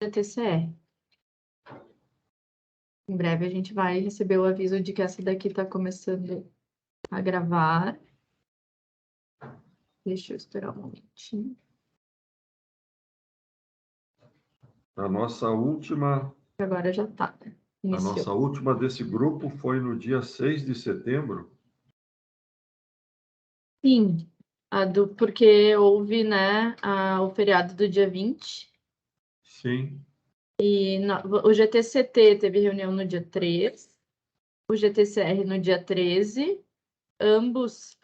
GTCR. Em breve a gente vai receber o aviso de que essa daqui está começando a gravar. Deixa eu esperar um momentinho. A nossa última Agora já está, né? A nossa última desse grupo foi no dia 6 de setembro. Sim, porque houve, né, o feriado do dia 20. Sim. E o GTCT teve reunião no dia 3, o GTCR no dia 13, ambos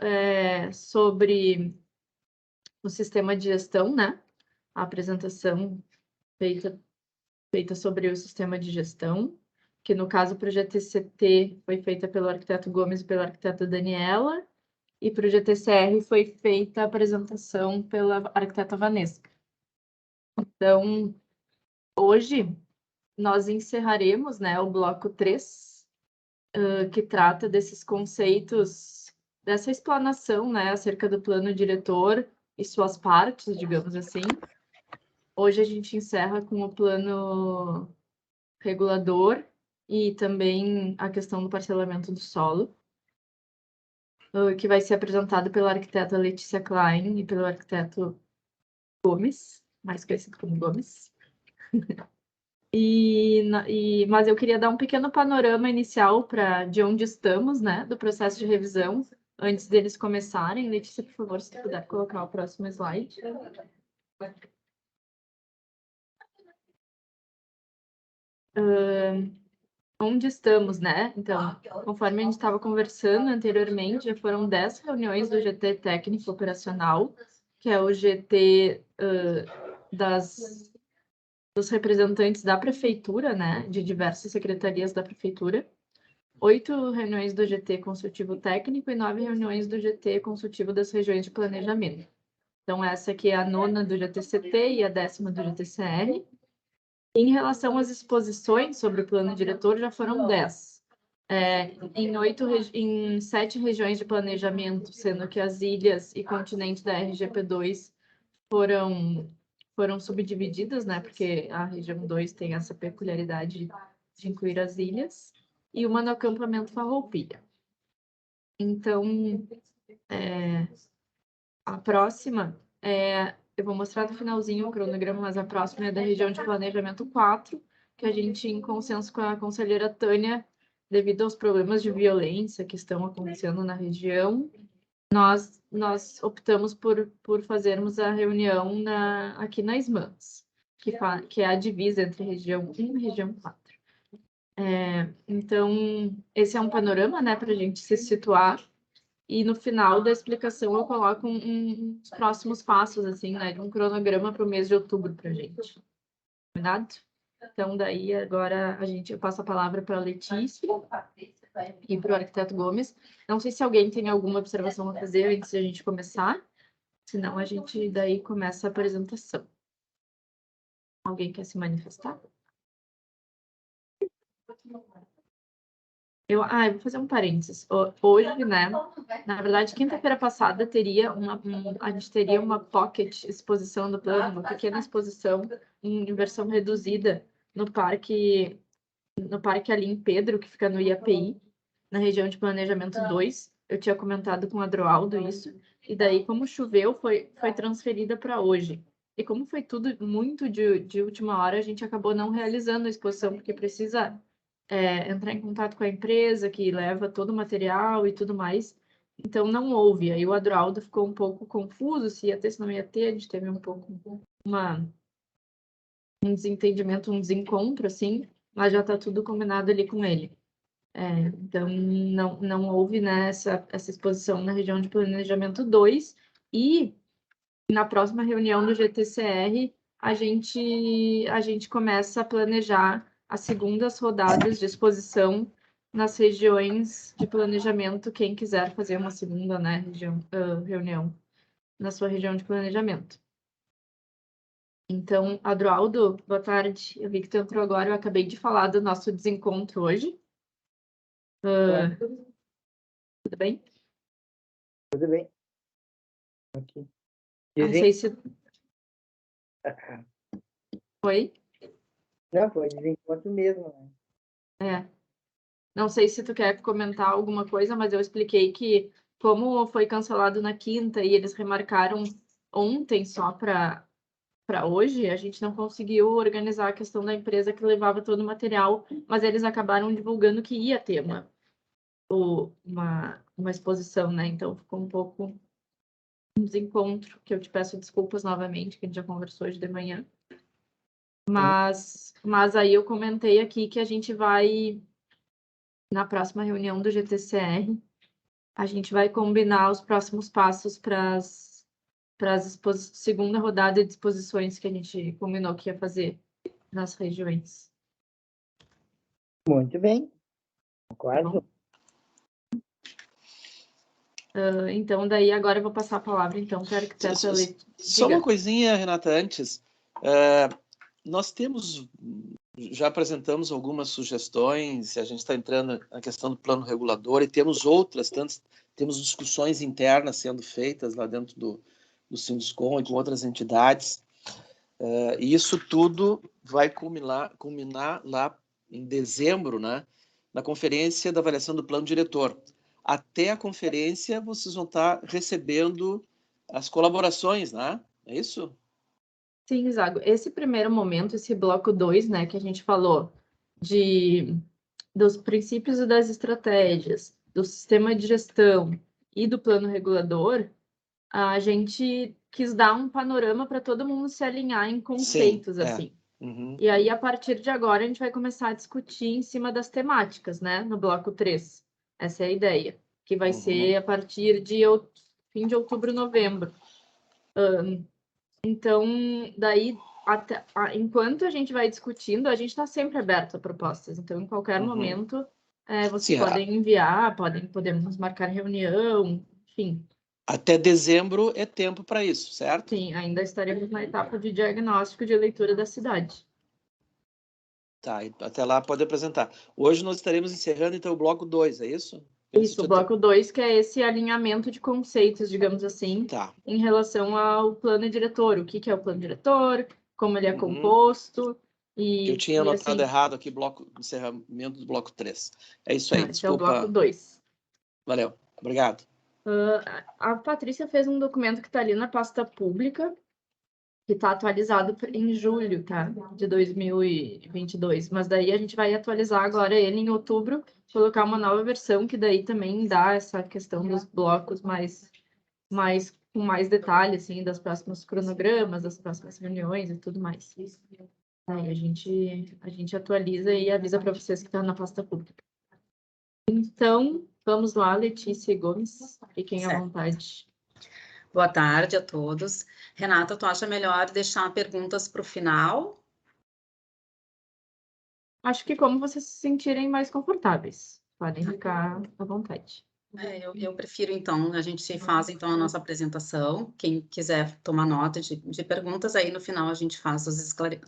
sobre o sistema de gestão, né? A apresentação feita sobre o sistema de gestão, que no caso para o GTCT foi feita pelo arquiteto Gomes e pela arquiteta Daniela, e para o GTCR foi feita a apresentação pela arquiteta Vanessa. Então, hoje nós encerraremos, né, o bloco 3, que trata desses conceitos, dessa explanação, né, acerca do plano diretor e suas partes, digamos assim. Hoje a gente encerra com o plano regulador e também a questão do parcelamento do solo, que vai ser apresentado pela arquiteta Letícia Klein e pelo arquiteto Gomes, mais conhecido como Gomes. Mas eu queria dar um pequeno panorama inicial de onde estamos, né, do processo de revisão, antes deles começarem. Letícia, por favor, se puder colocar o próximo slide. Onde estamos, né? Então, conforme a gente estava conversando anteriormente, já foram 10 reuniões do GT Técnico Operacional, que é o GT dos representantes da prefeitura, né? De diversas secretarias da prefeitura. 8 reuniões do GT Consultivo Técnico e 9 reuniões do GT Consultivo das Regiões de Planejamento. Então, essa aqui é a 9ª do GTCT e a 10ª do GTCR. Em relação às exposições sobre o plano diretor, já foram 10. Em 7 regiões de planejamento, sendo que as ilhas e continente da RGP2 foram subdivididas, né? Porque a região 2 tem essa peculiaridade de incluir as ilhas, e uma no acampamento Farroupilha. Então, a próxima eu vou mostrar no finalzinho o cronograma, mas a próxima é da região de planejamento 4, que a gente, em consenso com a conselheira Tânia, devido aos problemas de violência que estão acontecendo na região, nós optamos por fazermos a reunião aqui na SMANS, que é a divisa entre região 1 e região 4. Então, esse é um panorama, né, para a gente se situar. E no final da explicação eu coloco uns próximos passos, assim, né? Um cronograma para o mês de outubro para a gente. Combinado? Então, daí agora eu passo a palavra para a Letícia e para o arquiteto Gomes. Não sei se alguém tem alguma observação a fazer antes de a gente começar. Senão a gente daí começa a apresentação. Alguém quer se manifestar? Eu vou fazer um parênteses. Hoje, né? Na verdade, quinta-feira passada a gente teria uma pocket exposição do plano, uma pequena exposição em versão reduzida no parque ali em Pedro, que fica no IAPI, na região de planejamento 2. Eu tinha comentado com o Adroaldo isso, e daí, como choveu, foi transferida para hoje. E como foi tudo muito de última hora, a gente acabou não realizando a exposição, porque precisa entrar em contato com a empresa que leva todo o material e tudo mais. Então, não houve. Aí o Adroaldo ficou um pouco confuso se ia ter, se não ia ter. A gente teve um pouco um desentendimento, um desencontro, assim, mas já está tudo combinado ali com ele. Então, não houve, né, essa exposição na região de planejamento 2. E na próxima reunião do GTCR, a gente começa a planejar as segundas rodadas de exposição nas regiões de planejamento, quem quiser fazer uma segunda, né, reunião na sua região de planejamento. Então, Adroaldo, boa tarde. Eu vi que tu entrou agora, eu acabei de falar do nosso desencontro hoje. Tudo bem? Tudo bem. Aqui. Não sei se... Oi? Não, foi desencontro mesmo, né? É. Não sei se tu quer comentar alguma coisa, mas eu expliquei que, como foi cancelado na quinta e eles remarcaram ontem só para hoje, a gente não conseguiu organizar a questão da empresa que levava todo o material, mas eles acabaram divulgando que ia ter uma exposição, né? Então ficou um pouco um desencontro, que eu te peço desculpas novamente, que a gente já conversou hoje de manhã. Mas aí eu comentei aqui que a gente vai, na próxima reunião do GTCR, a gente vai combinar os próximos passos para a segunda rodada de exposições que a gente combinou que ia fazer nas regiões. Muito bem. Concordo. Então, daí agora eu vou passar a palavra, então, para a arquiteta Letícia. Só uma coisinha, Renata, antes. Nós já apresentamos algumas sugestões, a gente está entrando na questão do plano regulador e temos outras, temos discussões internas sendo feitas lá dentro do Sinduscom e com outras entidades. E isso tudo vai culminar lá em dezembro, né, na conferência da avaliação do plano diretor. Até a conferência, vocês vão estar recebendo as colaborações, né? É isso? Sim, Zago. Esse primeiro momento, esse bloco 2, né, que a gente falou dos princípios e das estratégias, do sistema de gestão e do plano regulador, a gente quis dar um panorama para todo mundo se alinhar em conceitos, assim. Uhum. E aí, a partir de agora, a gente vai começar a discutir em cima das temáticas, né, no bloco 3. Essa é a ideia, que vai ser a partir de fim de outubro, novembro. Então, daí, enquanto a gente vai discutindo, a gente está sempre aberto a propostas. Então, em qualquer momento, vocês podem enviar, podemos marcar reunião, enfim. Até dezembro é tempo para isso, certo? Sim, ainda estaremos na etapa de diagnóstico de leitura da cidade. Tá, até lá pode apresentar. Hoje nós estaremos encerrando, então, o bloco 2, é isso? Isso, o bloco 2, que é esse alinhamento de conceitos, digamos assim, em relação ao plano diretor. O que é o plano diretor, como ele é composto. Eu tinha anotado errado aqui, encerramento do bloco 3. É isso aí, esse é desculpa. o bloco 2. Valeu, obrigado. A Patrícia fez um documento que está ali na pasta pública, que está atualizado em julho, tá? De 2022. Mas daí a gente vai atualizar agora ele em outubro, colocar uma nova versão, que daí também dá essa questão dos blocos com mais detalhe, assim, das próximas cronogramas, das próximas reuniões e tudo mais. Aí a gente atualiza e avisa para vocês que estão na pasta pública. Então, vamos lá, Letícia e Gomes, fiquem à vontade. Boa tarde a todos. Renata, tu acha melhor deixar perguntas para o final? Acho que como vocês se sentirem mais confortáveis. Podem ficar à vontade. Eu prefiro, então, a gente faz, então, a nossa apresentação. Quem quiser tomar nota de perguntas, aí no final a gente faz os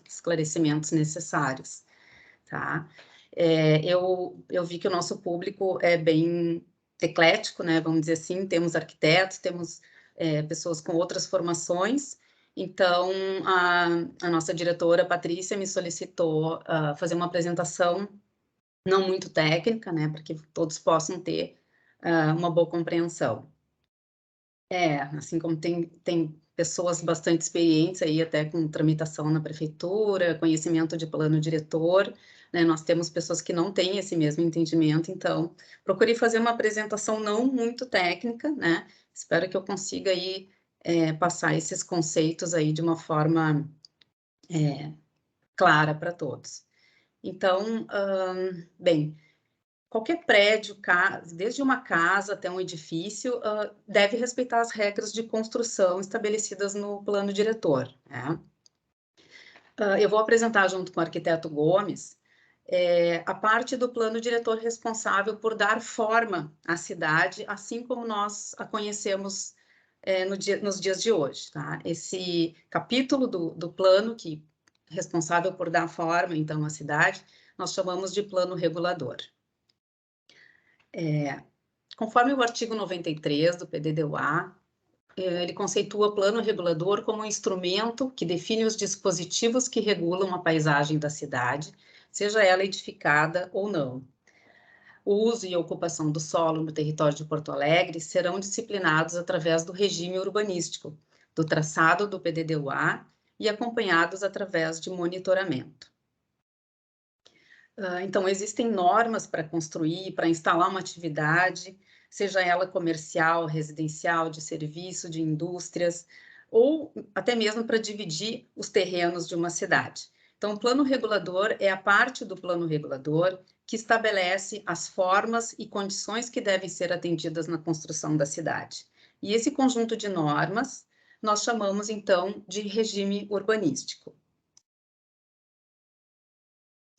esclarecimentos necessários, tá? Eu vi que o nosso público é bem eclético, né? Vamos dizer assim, temos arquitetos, temos pessoas com outras formações. Então, a nossa diretora, Patrícia, me solicitou fazer uma apresentação não muito técnica, né? Para que todos possam ter uma boa compreensão. Assim como tem pessoas bastante experientes aí, até com tramitação na prefeitura, conhecimento de plano diretor, né? Nós temos pessoas que não têm esse mesmo entendimento, então procurei fazer uma apresentação não muito técnica, né? Espero que eu consiga aí passar esses conceitos aí de uma forma clara para todos. Então, bem, qualquer prédio, desde uma casa até um edifício, deve respeitar as regras de construção estabelecidas no plano diretor, né? Eu vou apresentar junto com o arquiteto Gomes a parte do plano diretor responsável por dar forma à cidade, assim como nós a conhecemos nos dias de hoje, tá? Esse capítulo do plano que responsável por dar forma, então, à cidade, nós chamamos de plano regulador. Conforme o artigo 93 do PDD-UA, ele conceitua plano regulador como um instrumento que define os dispositivos que regulam a paisagem da cidade, seja ela edificada ou não. O uso e a ocupação do solo no território de Porto Alegre serão disciplinados através do regime urbanístico, do traçado do PDD-UA e acompanhados através de monitoramento. Então, existem normas para construir, para instalar uma atividade, seja ela comercial, residencial, de serviço, de indústrias, ou até mesmo para dividir os terrenos de uma cidade. Então, o plano regulador é a parte do plano regulador que estabelece as formas e condições que devem ser atendidas na construção da cidade. E esse conjunto de normas nós chamamos, então, de regime urbanístico.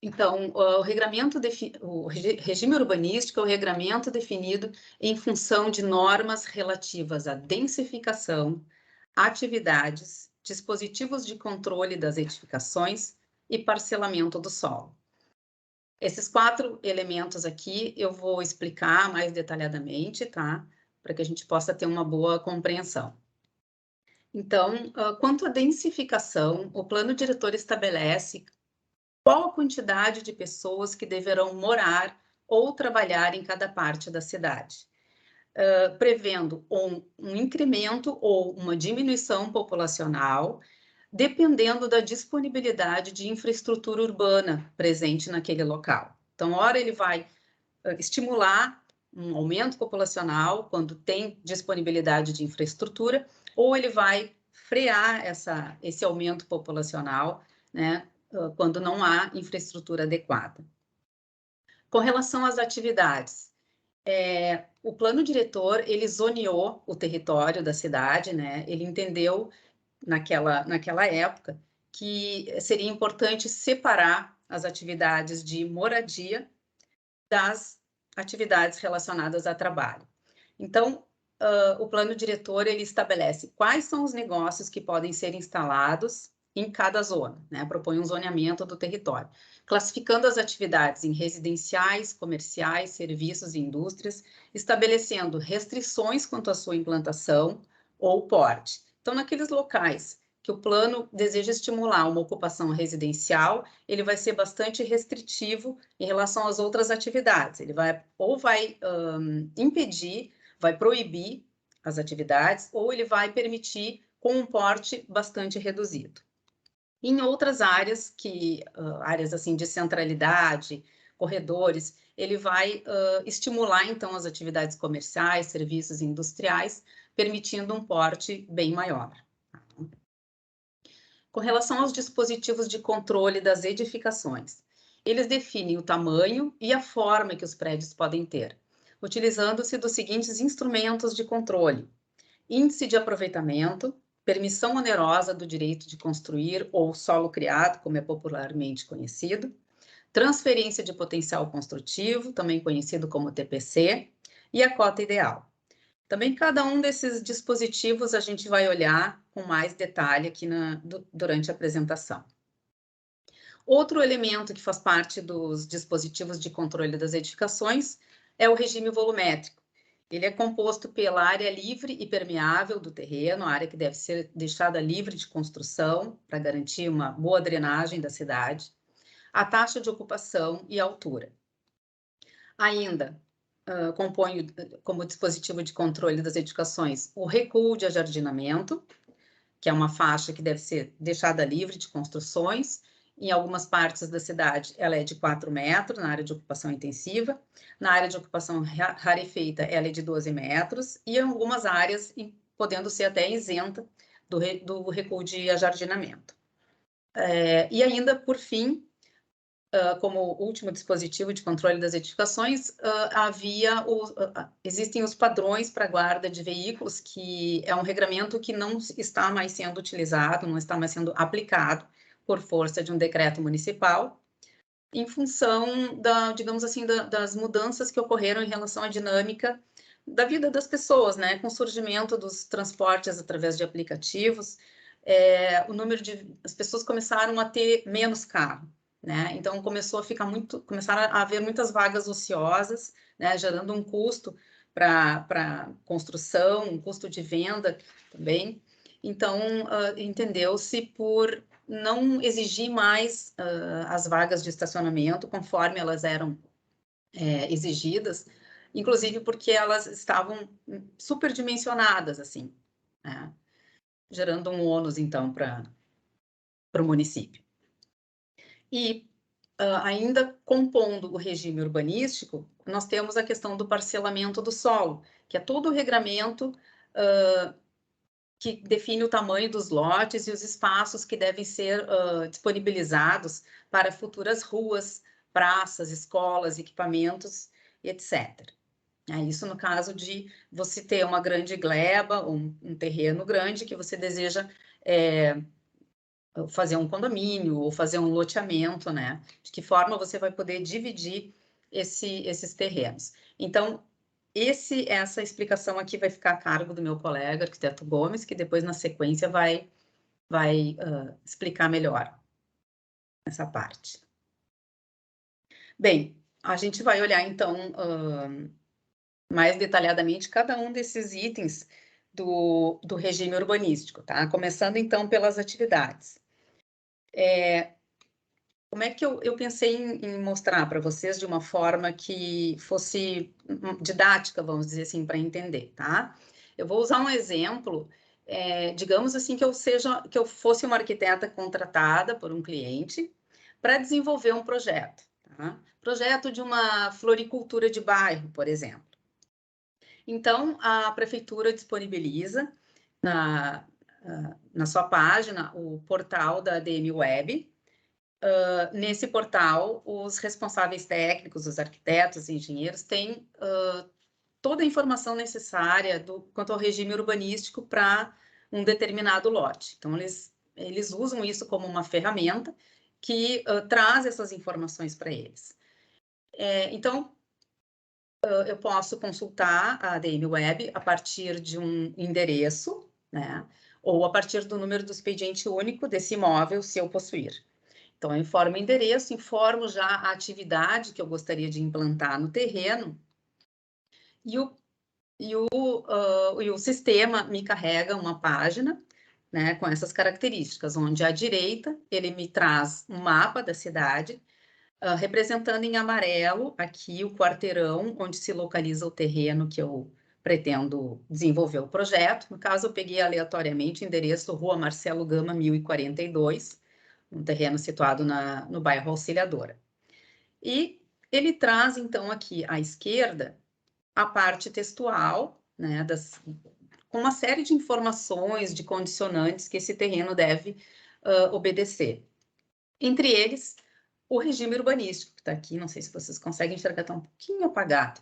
Então, o regime urbanístico é o regramento definido em função de normas relativas à densificação, atividades, dispositivos de controle das edificações e parcelamento do solo. Esses 4 elementos aqui eu vou explicar mais detalhadamente, tá? Para que a gente possa ter uma boa compreensão. Então, quanto à densificação, o plano diretor estabelece qual a quantidade de pessoas que deverão morar ou trabalhar em cada parte da cidade, prevendo um incremento ou uma diminuição populacional, dependendo da disponibilidade de infraestrutura urbana presente naquele local. Então, ora ele vai estimular um aumento populacional quando tem disponibilidade de infraestrutura, ou ele vai frear esse aumento populacional, né, quando não há infraestrutura adequada. Com relação às atividades, o plano diretor, ele zoneou o território da cidade, né? Ele entendeu, naquela época, que seria importante separar as atividades de moradia das atividades relacionadas a trabalho. Então, o plano diretor, ele estabelece quais são os negócios que podem ser instalados em cada zona, né? Propõe um zoneamento do território, classificando as atividades em residenciais, comerciais, serviços e indústrias, estabelecendo restrições quanto à sua implantação ou porte. Então, naqueles locais que o plano deseja estimular uma ocupação residencial, ele vai ser bastante restritivo em relação às outras atividades. Ele vai impedir, vai proibir as atividades, ou ele vai permitir com um porte bastante reduzido. Em outras áreas, áreas assim de centralidade, corredores, ele vai estimular, então, as atividades comerciais, serviços industriais, permitindo um porte bem maior. Com relação aos dispositivos de controle das edificações, eles definem o tamanho e a forma que os prédios podem ter, utilizando-se dos seguintes instrumentos de controle: índice de aproveitamento, permissão onerosa do direito de construir ou solo criado, como é popularmente conhecido, transferência de potencial construtivo, também conhecido como TPC, e a cota ideal. Também cada um desses dispositivos a gente vai olhar com mais detalhe aqui durante a apresentação. Outro elemento que faz parte dos dispositivos de controle das edificações é o regime volumétrico. Ele é composto pela área livre e permeável do terreno, a área que deve ser deixada livre de construção para garantir uma boa drenagem da cidade, a taxa de ocupação e a altura. Ainda compõe como dispositivo de controle das edificações o recuo de ajardinamento, que é uma faixa que deve ser deixada livre de construções. Em algumas partes da cidade, ela é de 4 metros, na área de ocupação intensiva. Na área de ocupação rarefeita, ela é de 12 metros. E em algumas áreas, podendo ser até isenta do recuo de ajardinamento. E ainda, por fim, como último dispositivo de controle das edificações, existem os padrões para guarda de veículos, que é um regramento que não está mais sendo utilizado, não está mais sendo aplicado por força de um decreto municipal, em função digamos assim, das mudanças que ocorreram em relação à dinâmica da vida das pessoas, né? Com o surgimento dos transportes através de aplicativos, as pessoas começaram a ter menos carro, né? Então começaram a haver muitas vagas ociosas, né? Gerando um custo para construção, custo de venda também. Então, entendeu-se por não exigir mais as vagas de estacionamento conforme elas eram exigidas, inclusive porque elas estavam superdimensionadas, assim, né? Gerando um ônus, então, para o município. E, ainda compondo o regime urbanístico, nós temos a questão do parcelamento do solo, que é todo o regramento que define o tamanho dos lotes e os espaços que devem ser disponibilizados para futuras ruas, praças, escolas, equipamentos, etc. Isso no caso de você ter uma grande gleba, um terreno grande que você deseja fazer um condomínio ou fazer um loteamento, né? De que forma você vai poder dividir esses terrenos. Então, essa explicação aqui vai ficar a cargo do meu colega, arquiteto Gomes, que depois, na sequência, vai explicar melhor essa parte. Bem, a gente vai olhar, então, mais detalhadamente cada um desses itens do regime urbanístico, tá? Começando, então, pelas atividades. Como é que eu pensei em mostrar para vocês de uma forma que fosse didática, vamos dizer assim, para entender, tá? Eu vou usar um exemplo, digamos assim, que eu fosse uma arquiteta contratada por um cliente para desenvolver um projeto, tá? Projeto de uma floricultura de bairro, por exemplo. Então, a prefeitura disponibiliza na sua página o portal da ADM Web. Nesse portal, os responsáveis técnicos, os arquitetos e engenheiros têm toda a informação necessária quanto ao regime urbanístico para um determinado lote. Então, eles usam isso como uma ferramenta que traz essas informações para eles. Então, eu posso consultar a ADM Web a partir de um endereço, né? Ou a partir do número do expediente único desse imóvel, se eu possuir. Então, eu informo o endereço, informo já a atividade que eu gostaria de implantar no terreno e o sistema me carrega uma página, né, com essas características, onde à direita ele me traz um mapa da cidade, representando em amarelo aqui o quarteirão onde se localiza o terreno que eu pretendo desenvolver o projeto. No caso, eu peguei aleatoriamente o endereço Rua Marcelo Gama, 1042, um terreno situado no bairro Auxiliadora. E ele traz, então, aqui à esquerda, a parte textual, né, com uma série de informações, de condicionantes que esse terreno deve obedecer. Entre eles, o regime urbanístico, que está aqui, não sei se vocês conseguem enxergar, está um pouquinho apagado.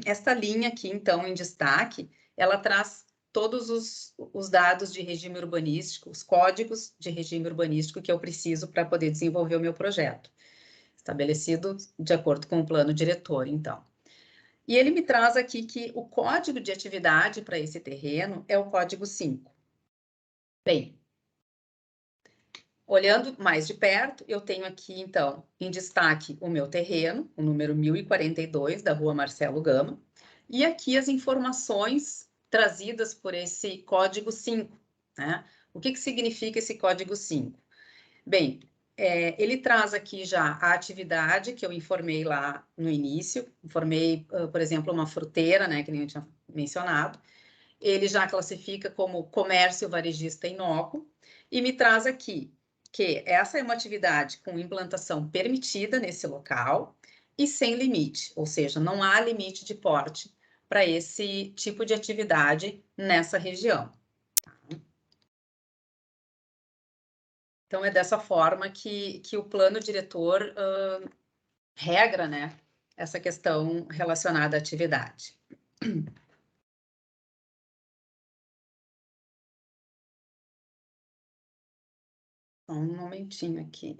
Esta linha aqui, então, em destaque, ela traz todos os dados de regime urbanístico, os códigos de regime urbanístico que eu preciso para poder desenvolver o meu projeto, estabelecido de acordo com o plano diretor, então. E ele me traz aqui que o código de atividade para esse terreno é o código 5. Bem, olhando mais de perto, eu tenho aqui, então, em destaque o meu terreno, o número 1042 da Rua Marcelo Gama, e aqui as informações trazidas por esse código 5, né? O que significa esse código 5? Bem, ele traz aqui já a atividade que eu informei lá no início, informei, por exemplo, uma fruteira, né, que nem eu tinha mencionado. Ele já classifica como comércio varejista inócuo e me traz aqui que essa é uma atividade com implantação permitida nesse local e sem limite, ou seja, não há limite de porte para esse tipo de atividade nessa região. Então, é dessa forma que o plano diretor regra, né, essa questão relacionada à atividade. Só um momentinho aqui.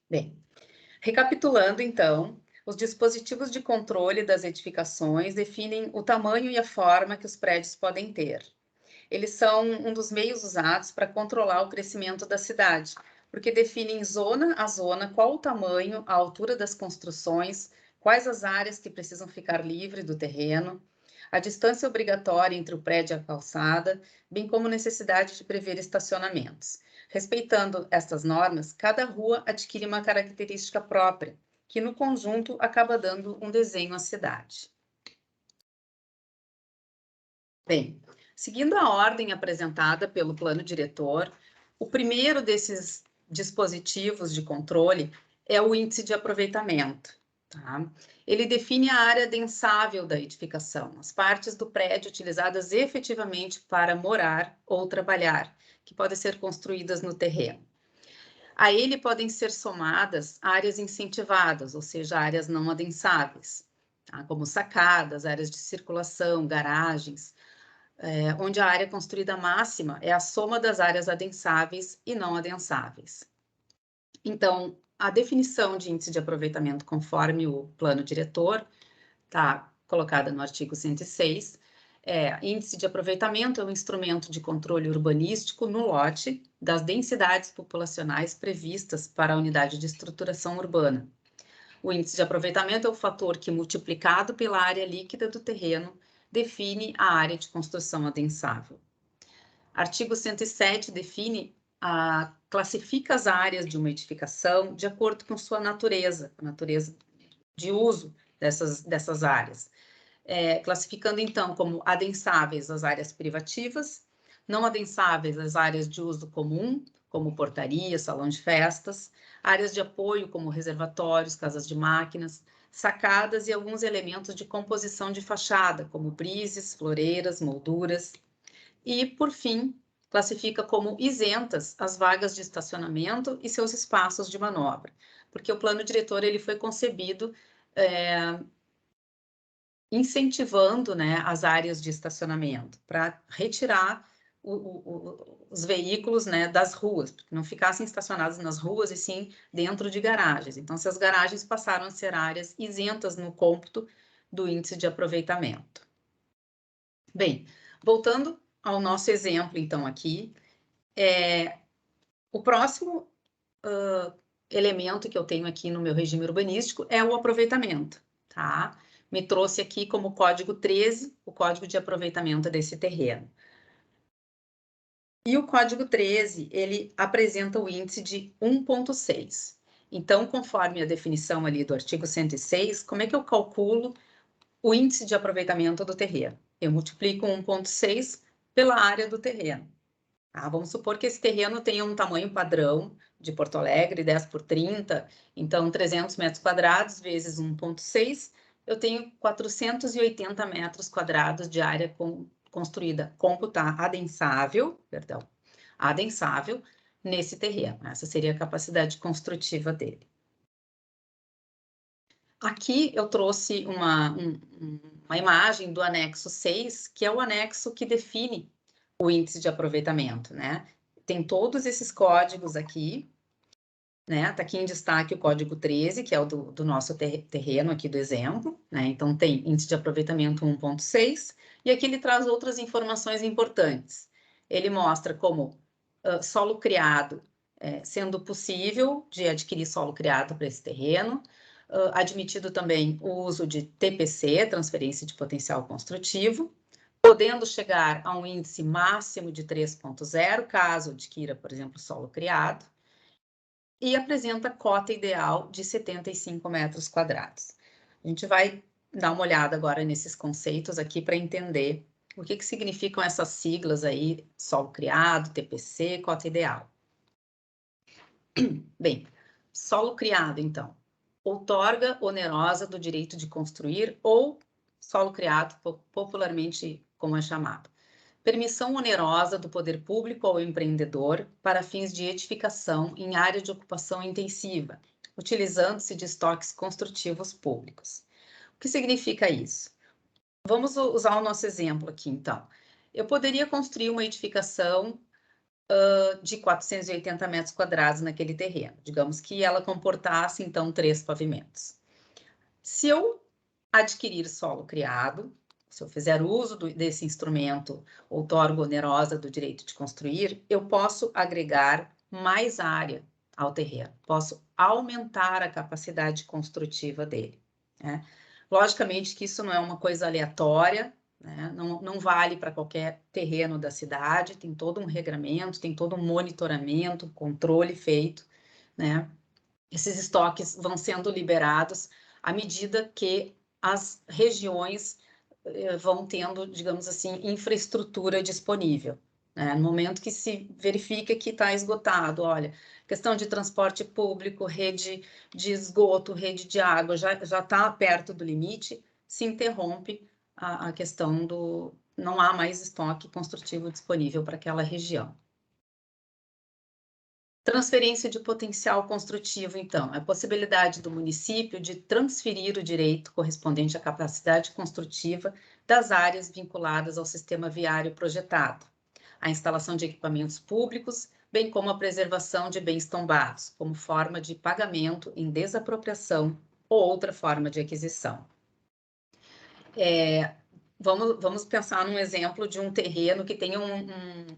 Bem, recapitulando, então, os dispositivos de controle das edificações definem o tamanho e a forma que os prédios podem ter. Eles são um dos meios usados para controlar o crescimento da cidade, porque definem zona a zona qual o tamanho, a altura das construções, quais as áreas que precisam ficar livres do terreno, a distância obrigatória entre o prédio e a calçada, bem como necessidade de prever estacionamentos. Respeitando estas normas, cada rua adquire uma característica própria, que no conjunto acaba dando um desenho à cidade. Bem, seguindo a ordem apresentada pelo plano diretor, o primeiro desses dispositivos de controle é o índice de aproveitamento. Tá? Ele define a área densável da edificação, as partes do prédio utilizadas efetivamente para morar ou trabalhar, que podem ser construídas no terreno. A ele podem ser somadas áreas incentivadas, ou seja, áreas não adensáveis, tá? Como sacadas, áreas de circulação, garagens, onde a área construída máxima é a soma das áreas adensáveis e não adensáveis. Então, a definição de índice de aproveitamento conforme o plano diretor está colocada no artigo 106. Índice de aproveitamento é um instrumento de controle urbanístico no lote das densidades populacionais previstas para a unidade de estruturação urbana. O índice de aproveitamento é o fator que, multiplicado pela área líquida do terreno, define a área de construção adensável. Artigo 107 classifica as áreas de uma edificação de acordo com sua natureza, a natureza de uso dessas áreas. Classificando, então, como adensáveis as áreas privativas, não adensáveis as áreas de uso comum, como portaria, salão de festas, áreas de apoio, como reservatórios, casas de máquinas, sacadas e alguns elementos de composição de fachada, como brises, floreiras, molduras. E, por fim, classifica como isentas as vagas de estacionamento e seus espaços de manobra, porque o plano diretor ele foi concebido incentivando, né, as áreas de estacionamento, para retirar os veículos, né, das ruas, porque não ficassem estacionados nas ruas e sim dentro de garagens. Então, essas garagens passaram a ser áreas isentas no cômputo do índice de aproveitamento. Bem, voltando ao nosso exemplo, então, aqui, o próximo elemento que eu tenho aqui no meu regime urbanístico é o aproveitamento, tá? Me trouxe aqui como código 13, o código de aproveitamento desse terreno. E o código 13, ele apresenta o índice de 1,6. Então, conforme a definição ali do artigo 106, como é que eu calculo o índice de aproveitamento do terreno? Eu multiplico 1,6 pela área do terreno. Tá? Vamos supor que esse terreno tenha um tamanho padrão de Porto Alegre, 10 por 30, então 300 metros quadrados vezes 1,6, eu tenho 480 metros quadrados de área construída, computar adensável nesse terreno. Essa seria a capacidade construtiva dele. Aqui eu trouxe uma imagem do anexo 6, que é o anexo que define o índice de aproveitamento, né? Tem todos esses códigos aqui, né? Tá aqui em destaque o código 13, que é o do nosso terreno aqui do exemplo, né? Então, tem índice de aproveitamento 1,6, e aqui ele traz outras informações importantes. Ele mostra como solo criado, sendo possível de adquirir solo criado para esse terreno, admitido também o uso de TPC, transferência de potencial construtivo, podendo chegar a um índice máximo de 3,0, caso adquira, por exemplo, solo criado, e apresenta cota ideal de 75 metros quadrados. A gente vai dar uma olhada agora nesses conceitos aqui para entender o que significam essas siglas aí, solo criado, TPC, cota ideal. Bem, solo criado, então, outorga onerosa do direito de construir ou solo criado, popularmente como é chamado. Permissão onerosa do poder público ao empreendedor para fins de edificação em área de ocupação intensiva, utilizando-se de estoques construtivos públicos. O que significa isso? Vamos usar o nosso exemplo aqui, então. Eu poderia construir uma edificação de 480 metros quadrados naquele terreno. Digamos que ela comportasse, então, 3 pavimentos. Se eu adquirir solo criado, se eu fizer uso desse instrumento outorga onerosa do direito de construir, eu posso agregar mais área ao terreno, posso aumentar a capacidade construtiva dele, né? Logicamente que isso não é uma coisa aleatória, né? Não vale para qualquer terreno da cidade, tem todo um regramento, tem todo um monitoramento, controle feito, né? Esses estoques vão sendo liberados à medida que as regiões vão tendo, digamos assim, infraestrutura disponível. Né? No momento que se verifica que está esgotado, olha, questão de transporte público, rede de esgoto, rede de água, já está perto do limite, se interrompe a questão do... não há mais estoque construtivo disponível para aquela região. Transferência de potencial construtivo, então, é a possibilidade do município de transferir o direito correspondente à capacidade construtiva das áreas vinculadas ao sistema viário projetado, a instalação de equipamentos públicos, bem como a preservação de bens tombados, como forma de pagamento em desapropriação ou outra forma de aquisição. Vamos pensar num exemplo de um terreno que tem um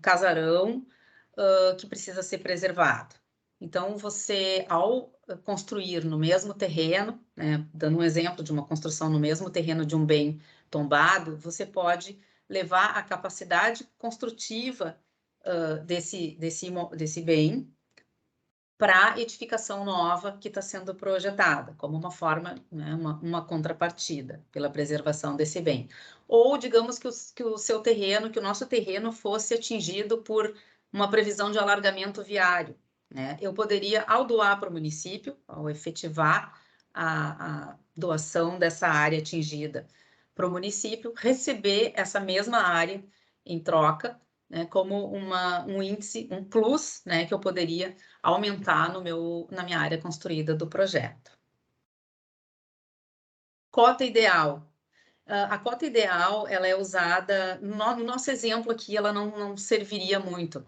casarão que precisa ser preservado. Então, você, ao construir no mesmo terreno, né, dando um exemplo de uma construção no mesmo terreno de um bem tombado, você pode levar a capacidade construtiva desse bem para a edificação nova que está sendo projetada, como uma forma, né, uma contrapartida pela preservação desse bem. Ou, digamos que o seu terreno, que o nosso terreno fosse atingido por uma previsão de alargamento viário, né? Eu poderia, ao doar para o município, ao efetivar a doação dessa área atingida para o município, receber essa mesma área em troca, né, como um índice, um plus, né, que eu poderia aumentar na minha área construída do projeto. Cota ideal. A cota ideal, ela é usada, no nosso exemplo aqui, ela não serviria muito,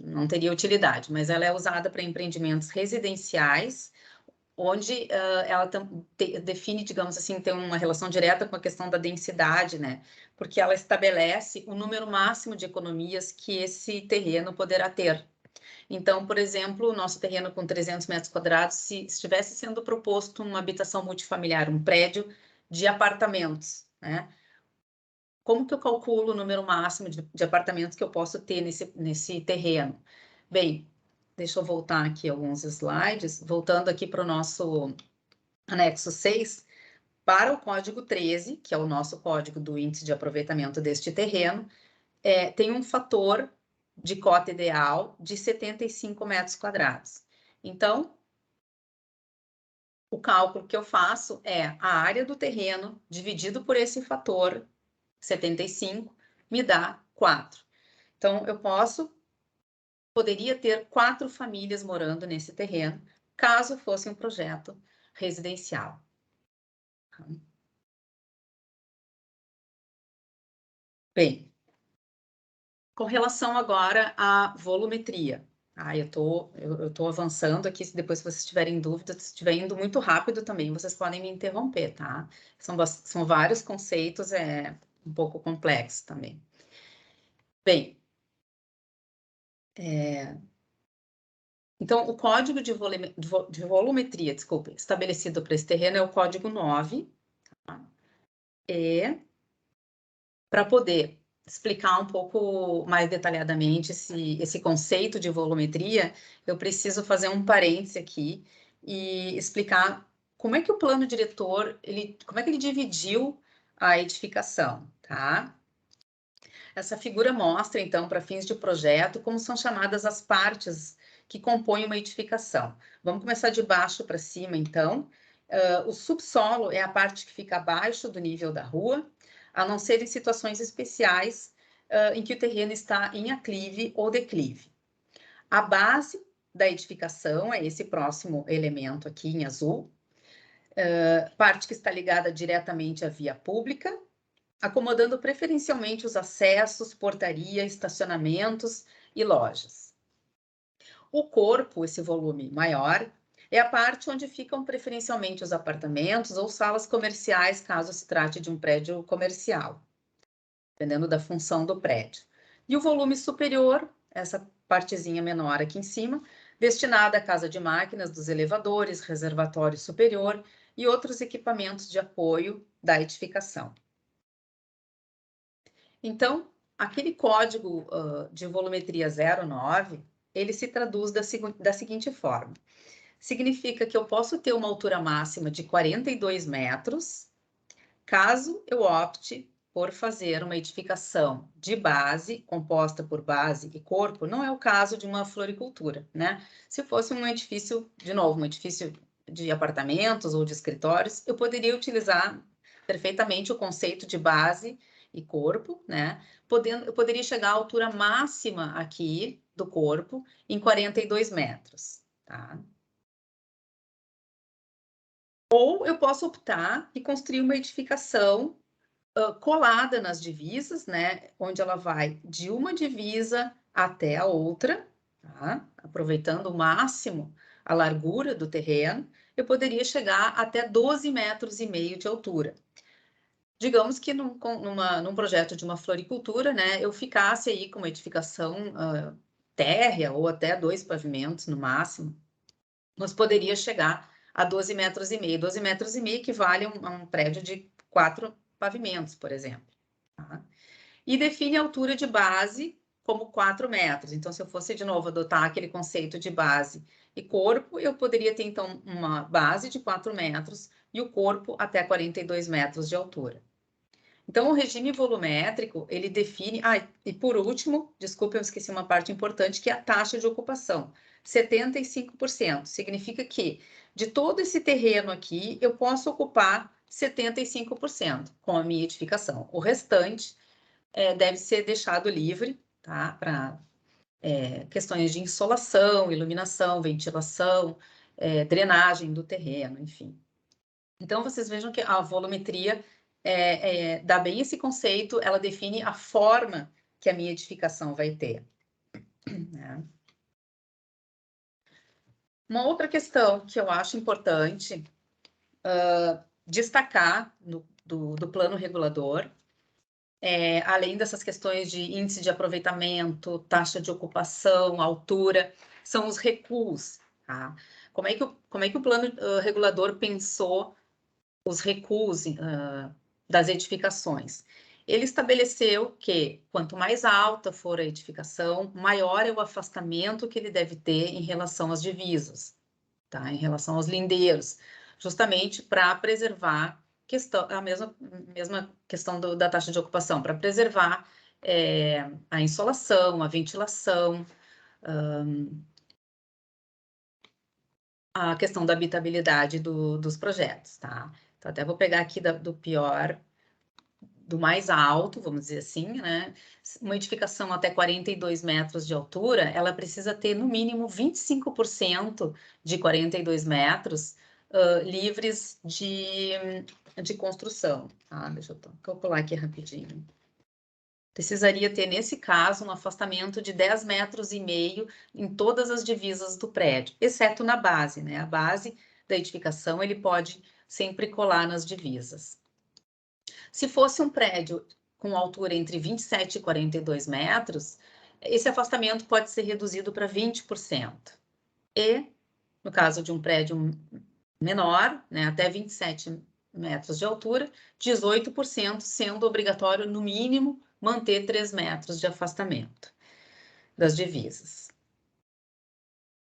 não teria utilidade, mas ela é usada para empreendimentos residenciais, onde ela define, digamos assim, tem uma relação direta com a questão da densidade, né? Porque ela estabelece o número máximo de economias que esse terreno poderá ter. Então, por exemplo, o nosso terreno com 300 metros quadrados, se estivesse sendo proposto uma habitação multifamiliar, um prédio de apartamentos, né? Como que eu calculo o número máximo de apartamentos que eu posso ter nesse terreno? Bem, deixa eu voltar aqui alguns slides, voltando aqui para o nosso anexo 6, para o código 13, que é o nosso código do índice de aproveitamento deste terreno, tem um fator de cota ideal de 75 metros quadrados. Então, o cálculo que eu faço é a área do terreno dividido por esse fator 75 me dá 4. Então, eu poderia ter 4 famílias morando nesse terreno, caso fosse um projeto residencial. Bem, com relação agora à volumetria. Eu tô avançando aqui, depois se vocês tiverem dúvidas, se estiver indo muito rápido também, vocês podem me interromper, tá? São vários conceitos, um pouco complexo também. Bem, então, o código de volumetria, desculpe, estabelecido para esse terreno é o código 9, tá? E para poder explicar um pouco mais detalhadamente esse conceito de volumetria, eu preciso fazer um parêntese aqui e explicar como é que o plano diretor, como é que ele dividiu a edificação, tá? Essa figura mostra, então, para fins de projeto, como são chamadas as partes que compõem uma edificação. Vamos começar de baixo para cima, então. O subsolo é a parte que fica abaixo do nível da rua, a não ser em situações especiais em que o terreno está em aclive ou declive. A base da edificação é esse próximo elemento aqui em azul, parte que está ligada diretamente à via pública, acomodando preferencialmente os acessos, portaria, estacionamentos e lojas. O corpo, esse volume maior, é a parte onde ficam preferencialmente os apartamentos ou salas comerciais, caso se trate de um prédio comercial, dependendo da função do prédio. E o volume superior, essa partezinha menor aqui em cima, destinada à casa de máquinas dos elevadores, reservatório superior e outros equipamentos de apoio da edificação. Então, aquele código de volumetria 09, ele se traduz da seguinte forma. Significa que eu posso ter uma altura máxima de 42 metros, caso eu opte por fazer uma edificação de base, composta por base e corpo, não é o caso de uma floricultura, né? Se fosse um edifício, de novo, um edifício de apartamentos ou de escritórios, eu poderia utilizar perfeitamente o conceito de base e corpo, né? Eu poderia chegar à altura máxima aqui do corpo em 42 metros, tá? Ou eu posso optar e construir uma edificação colada nas divisas, né? Onde ela vai de uma divisa até a outra, tá? Aproveitando o máximo a largura do terreno, eu poderia chegar até 12,5 metros de altura. Digamos que num projeto de uma floricultura, né? Eu ficasse aí com uma edificação térrea ou até 2 pavimentos no máximo, nós poderia chegar a 12,5 metros. 12,5 metros equivale a um prédio de 4 pavimentos, por exemplo. Tá? E define a altura de base como 4 metros. Então, se eu fosse, de novo, adotar aquele conceito de base e corpo, eu poderia ter, então, uma base de 4 metros e o corpo até 42 metros de altura. Então, o regime volumétrico, ele define... e por último, desculpe, eu esqueci uma parte importante, que é a taxa de ocupação. 75%. Significa que, de todo esse terreno aqui, eu posso ocupar 75% com a minha edificação. O restante deve ser deixado livre, tá? Para questões de insolação, iluminação, ventilação, drenagem do terreno, enfim. Então, vocês vejam que a volumetria dá bem esse conceito, ela define a forma que a minha edificação vai ter. Né? Uma outra questão que eu acho importante destacar do plano regulador, além dessas questões de índice de aproveitamento, taxa de ocupação, altura, são os recuos. Tá? Como é que o plano regulador pensou os recuos das edificações? Ele estabeleceu que, quanto mais alta for a edificação, maior é o afastamento que ele deve ter em relação às divisas, tá? Em relação aos lindeiros, justamente para preservar a mesma questão da taxa de ocupação, para preservar a insolação, a ventilação, a questão da habitabilidade dos projetos, tá? Então, até vou pegar aqui do pior, do mais alto, vamos dizer assim, né? Uma edificação até 42 metros de altura, ela precisa ter, no mínimo, 25% de 42 metros livres de construção, tá? Deixa eu calcular aqui rapidinho. Precisaria ter, nesse caso, um afastamento de 10,5 metros em todas as divisas do prédio, exceto na base, né? A base da edificação, ele pode sempre colar nas divisas. Se fosse um prédio com altura entre 27 e 42 metros, esse afastamento pode ser reduzido para 20%. E, no caso de um prédio menor, né, até 27 metros de altura, 18%, sendo obrigatório, no mínimo, manter 3 metros de afastamento das divisas.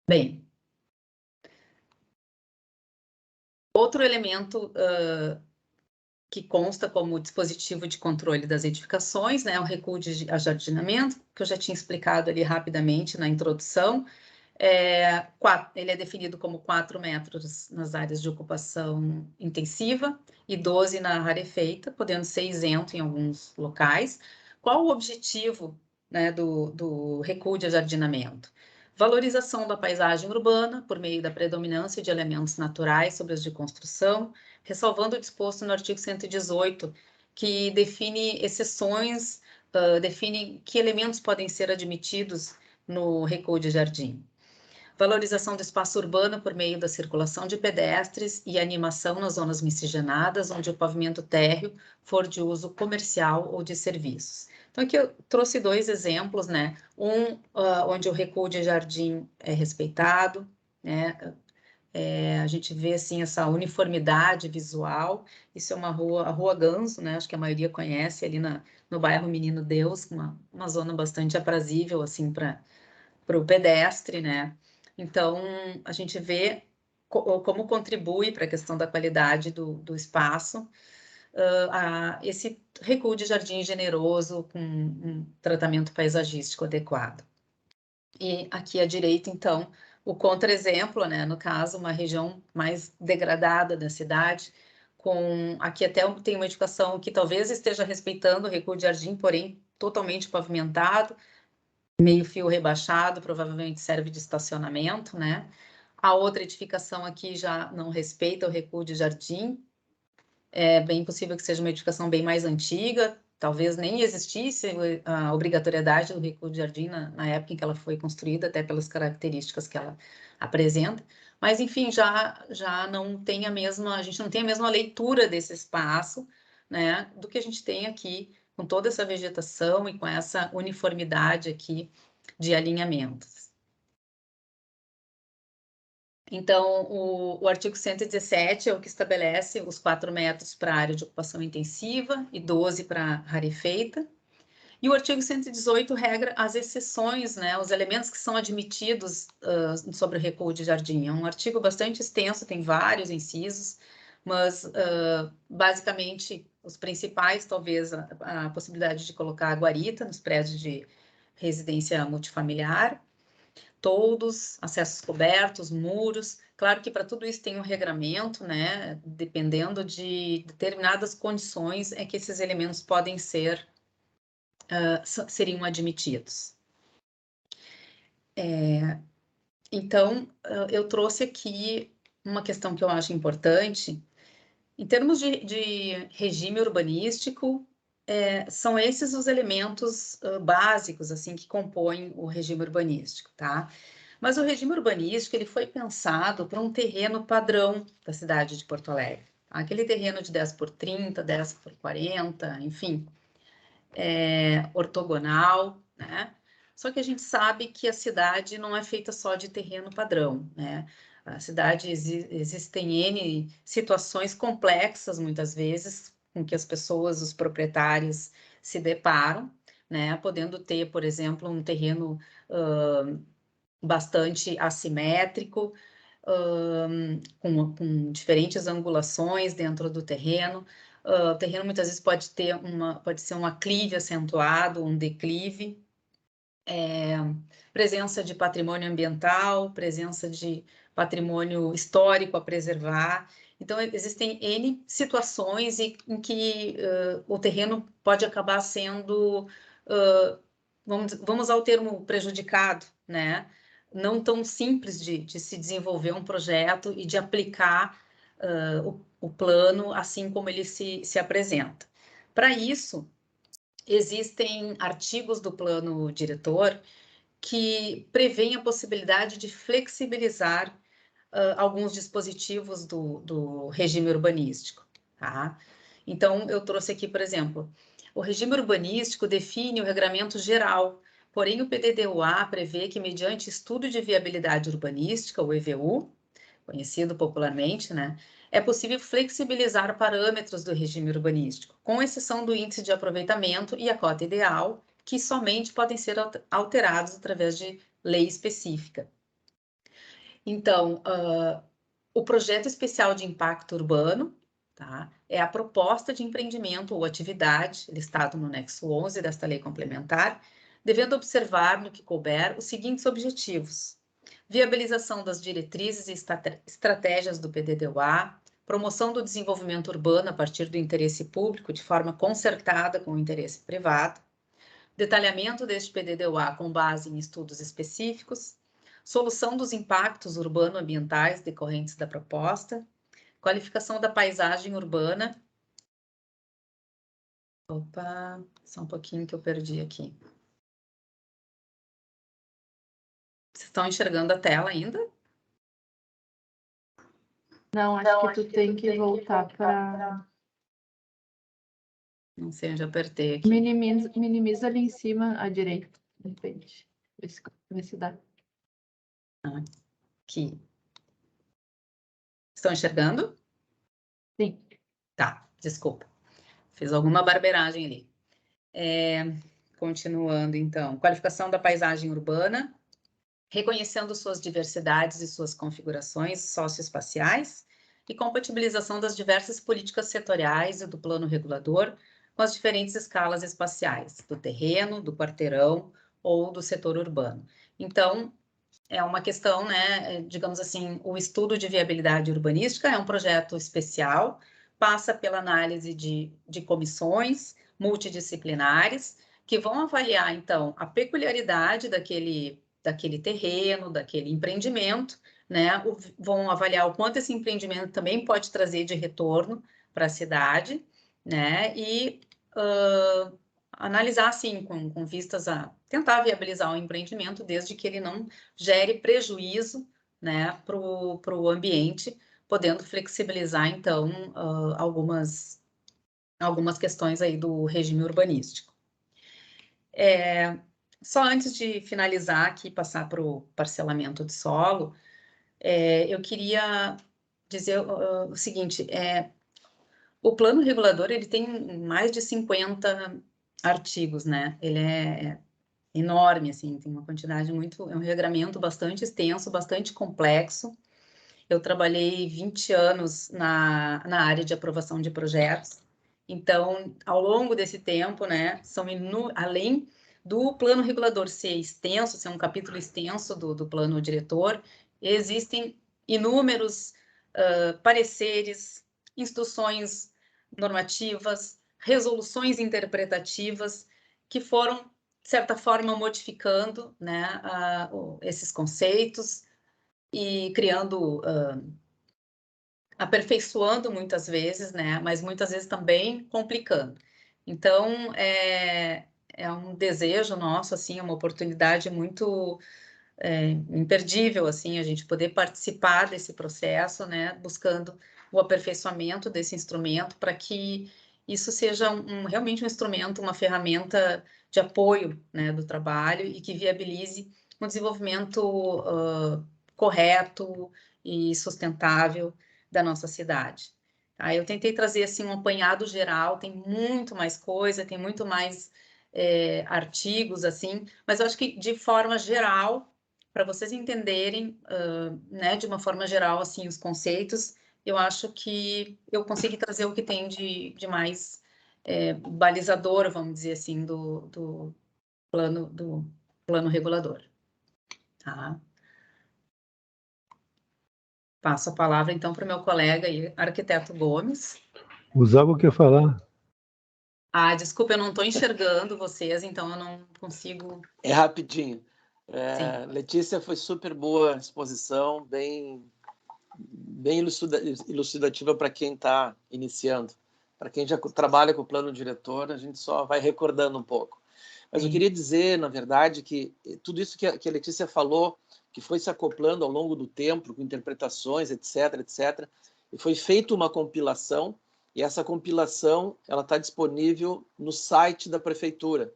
Bem, outro elemento que consta como dispositivo de controle das edificações, né, o recuo de ajardinamento, que eu já tinha explicado ali rapidamente na introdução. Ele é definido como 4 metros nas áreas de ocupação intensiva e 12 na rarefeita, podendo ser isento em alguns locais. Qual o objetivo, né, do recuo de ajardinamento? Valorização da paisagem urbana por meio da predominância de elementos naturais sobre os de construção, ressalvando o disposto no artigo 118, que define exceções, define que elementos podem ser admitidos no recuo de jardim. Valorização do espaço urbano por meio da circulação de pedestres e animação nas zonas miscigenadas, onde o pavimento térreo for de uso comercial ou de serviços. Então, aqui eu trouxe 2 exemplos, né? Onde o recuo de jardim é respeitado, né? A gente vê, assim, essa uniformidade visual. Isso é uma rua, a Rua Ganso, né? Acho que a maioria conhece, ali no bairro Menino Deus, uma zona bastante aprazível, assim, para o pedestre, né? Então, a gente vê como contribui para a questão da qualidade do espaço, esse recuo de jardim generoso com um tratamento paisagístico adequado. E aqui à direita, então, o contra-exemplo, né? No caso, uma região mais degradada da cidade, aqui até tem uma edificação que talvez esteja respeitando o recuo de jardim, porém totalmente pavimentado, meio fio rebaixado, provavelmente serve de estacionamento, né? A outra edificação aqui já não respeita o recuo de jardim, é bem possível que seja uma edificação bem mais antiga, talvez nem existisse a obrigatoriedade do recuo de jardim na época em que ela foi construída, até pelas características que ela apresenta, mas enfim, já não tem a gente não tem a mesma leitura desse espaço, né, do que a gente tem aqui, com toda essa vegetação e com essa uniformidade aqui de alinhamentos. Então, o artigo 117 é o que estabelece os 4 metros para área de ocupação intensiva e 12 para rarefeita. E o artigo 118 regra as exceções, né, os elementos que são admitidos sobre o recuo de jardim. É um artigo bastante extenso, tem vários incisos, mas basicamente os principais, talvez a possibilidade de colocar a guarita nos prédios de residência multifamiliar, toldos, acessos cobertos, muros. Claro que para tudo isso tem um regramento, né? Dependendo de determinadas condições é que esses elementos podem seriam admitidos. Então, eu trouxe aqui uma questão que eu acho importante. Em termos de regime urbanístico, são esses os elementos básicos assim que compõem o regime urbanístico, tá? Mas o regime urbanístico ele foi pensado para um terreno padrão da cidade de Porto Alegre. Tá? Aquele terreno de 10 por 30, 10 por 40, enfim, ortogonal, né? Só que a gente sabe que a cidade não é feita só de terreno padrão, né? A cidade existem N situações complexas, muitas vezes, com que as pessoas, os proprietários, se deparam, né? Podendo ter, por exemplo, um terreno bastante assimétrico, com diferentes angulações dentro do terreno. O terreno muitas vezes pode ser um aclive acentuado, um declive, presença de patrimônio ambiental, presença de patrimônio histórico a preservar. Então, existem N situações em que o terreno pode acabar sendo, vamos ao termo prejudicado, né? Não tão simples de se desenvolver um projeto e de aplicar o plano assim como ele se apresenta. Para isso, existem artigos do plano diretor que prevêem a possibilidade de flexibilizar alguns dispositivos do regime urbanístico, tá? Então, eu trouxe aqui, por exemplo, o regime urbanístico define o regramento geral, porém o PDD-UA prevê que, mediante estudo de viabilidade urbanística, o EVU, conhecido popularmente, né, é possível flexibilizar parâmetros do regime urbanístico, com exceção do índice de aproveitamento e a cota ideal, que somente podem ser alterados através de lei específica. Então, o projeto especial de impacto urbano, tá, é a proposta de empreendimento ou atividade, listado no anexo 11 desta lei complementar, devendo observar, no que couber, os seguintes objetivos: viabilização das diretrizes e estratégias do PDD-UA, promoção do desenvolvimento urbano a partir do interesse público de forma concertada com o interesse privado, detalhamento deste PDD-UA com base em estudos específicos, solução dos impactos urbano-ambientais decorrentes da proposta, qualificação da paisagem urbana. Opa, só um pouquinho que eu perdi aqui. Vocês estão enxergando a tela ainda? Não, acho que tu tem que voltar para... Não sei onde eu apertei aqui. Minimiza ali em cima à direita, de repente. Vê se dá. Aqui. Estão enxergando? Sim. Tá, desculpa. Fiz alguma barbeiragem ali. Continuando, então. Qualificação da paisagem urbana, reconhecendo suas diversidades e suas configurações socioespaciais e compatibilização das diversas políticas setoriais e do plano regulador com as diferentes escalas espaciais, do terreno, do quarteirão ou do setor urbano. Então, é uma questão, né, digamos assim, o estudo de viabilidade urbanística é um projeto especial, passa pela análise de comissões multidisciplinares, que vão avaliar, então, a peculiaridade daquele terreno, daquele empreendimento, né, vão avaliar o quanto esse empreendimento também pode trazer de retorno para a cidade, né, e analisar, assim, com vistas a tentar viabilizar o empreendimento, desde que ele não gere prejuízo, né, para o ambiente, podendo flexibilizar, então, algumas questões aí do regime urbanístico. Só antes de finalizar aqui, passar para o parcelamento de solo, eu queria dizer o seguinte, o plano regulador, ele tem mais de 50 artigos, né? Ele é enorme, assim, tem uma quantidade muito, é um regramento bastante extenso, bastante complexo. Eu trabalhei 20 anos na área de aprovação de projetos, então, ao longo desse tempo, né, além do plano regulador ser extenso, ser um capítulo extenso do plano diretor, existem inúmeros pareceres, instruções normativas, resoluções interpretativas que foram, de certa forma, modificando, né, esses conceitos e criando, aperfeiçoando muitas vezes, né, mas muitas vezes também complicando. Então, é um desejo nosso, assim, é uma oportunidade muito imperdível, assim, a gente poder participar desse processo, né, buscando o aperfeiçoamento desse instrumento para que isso seja realmente um instrumento, uma ferramenta de apoio, né, do trabalho e que viabilize um desenvolvimento correto e sustentável da nossa cidade. Tá? Eu tentei trazer, assim, um apanhado geral, tem muito mais coisa, tem muito mais artigos, assim, mas eu acho que, de forma geral, para vocês entenderem, né, de uma forma geral, assim, os conceitos, eu acho que eu consegui trazer o que tem de mais balizador, vamos dizer assim, do plano regulador. Tá? Passo a palavra, então, para o meu colega aí, arquiteto Gomes. O Zago quer falar. Desculpa, eu não estou enxergando vocês, então eu não consigo... É rapidinho. Sim. Letícia, foi super boa a exposição, bem elucidativa para quem está iniciando. Para quem já trabalha com o plano diretor, a gente só vai recordando um pouco. Mas eu queria dizer, na verdade, que tudo isso que a Letícia falou, que foi se acoplando ao longo do tempo, com interpretações, etc., etc., e foi feita uma compilação, e essa compilação ela está disponível no site da prefeitura.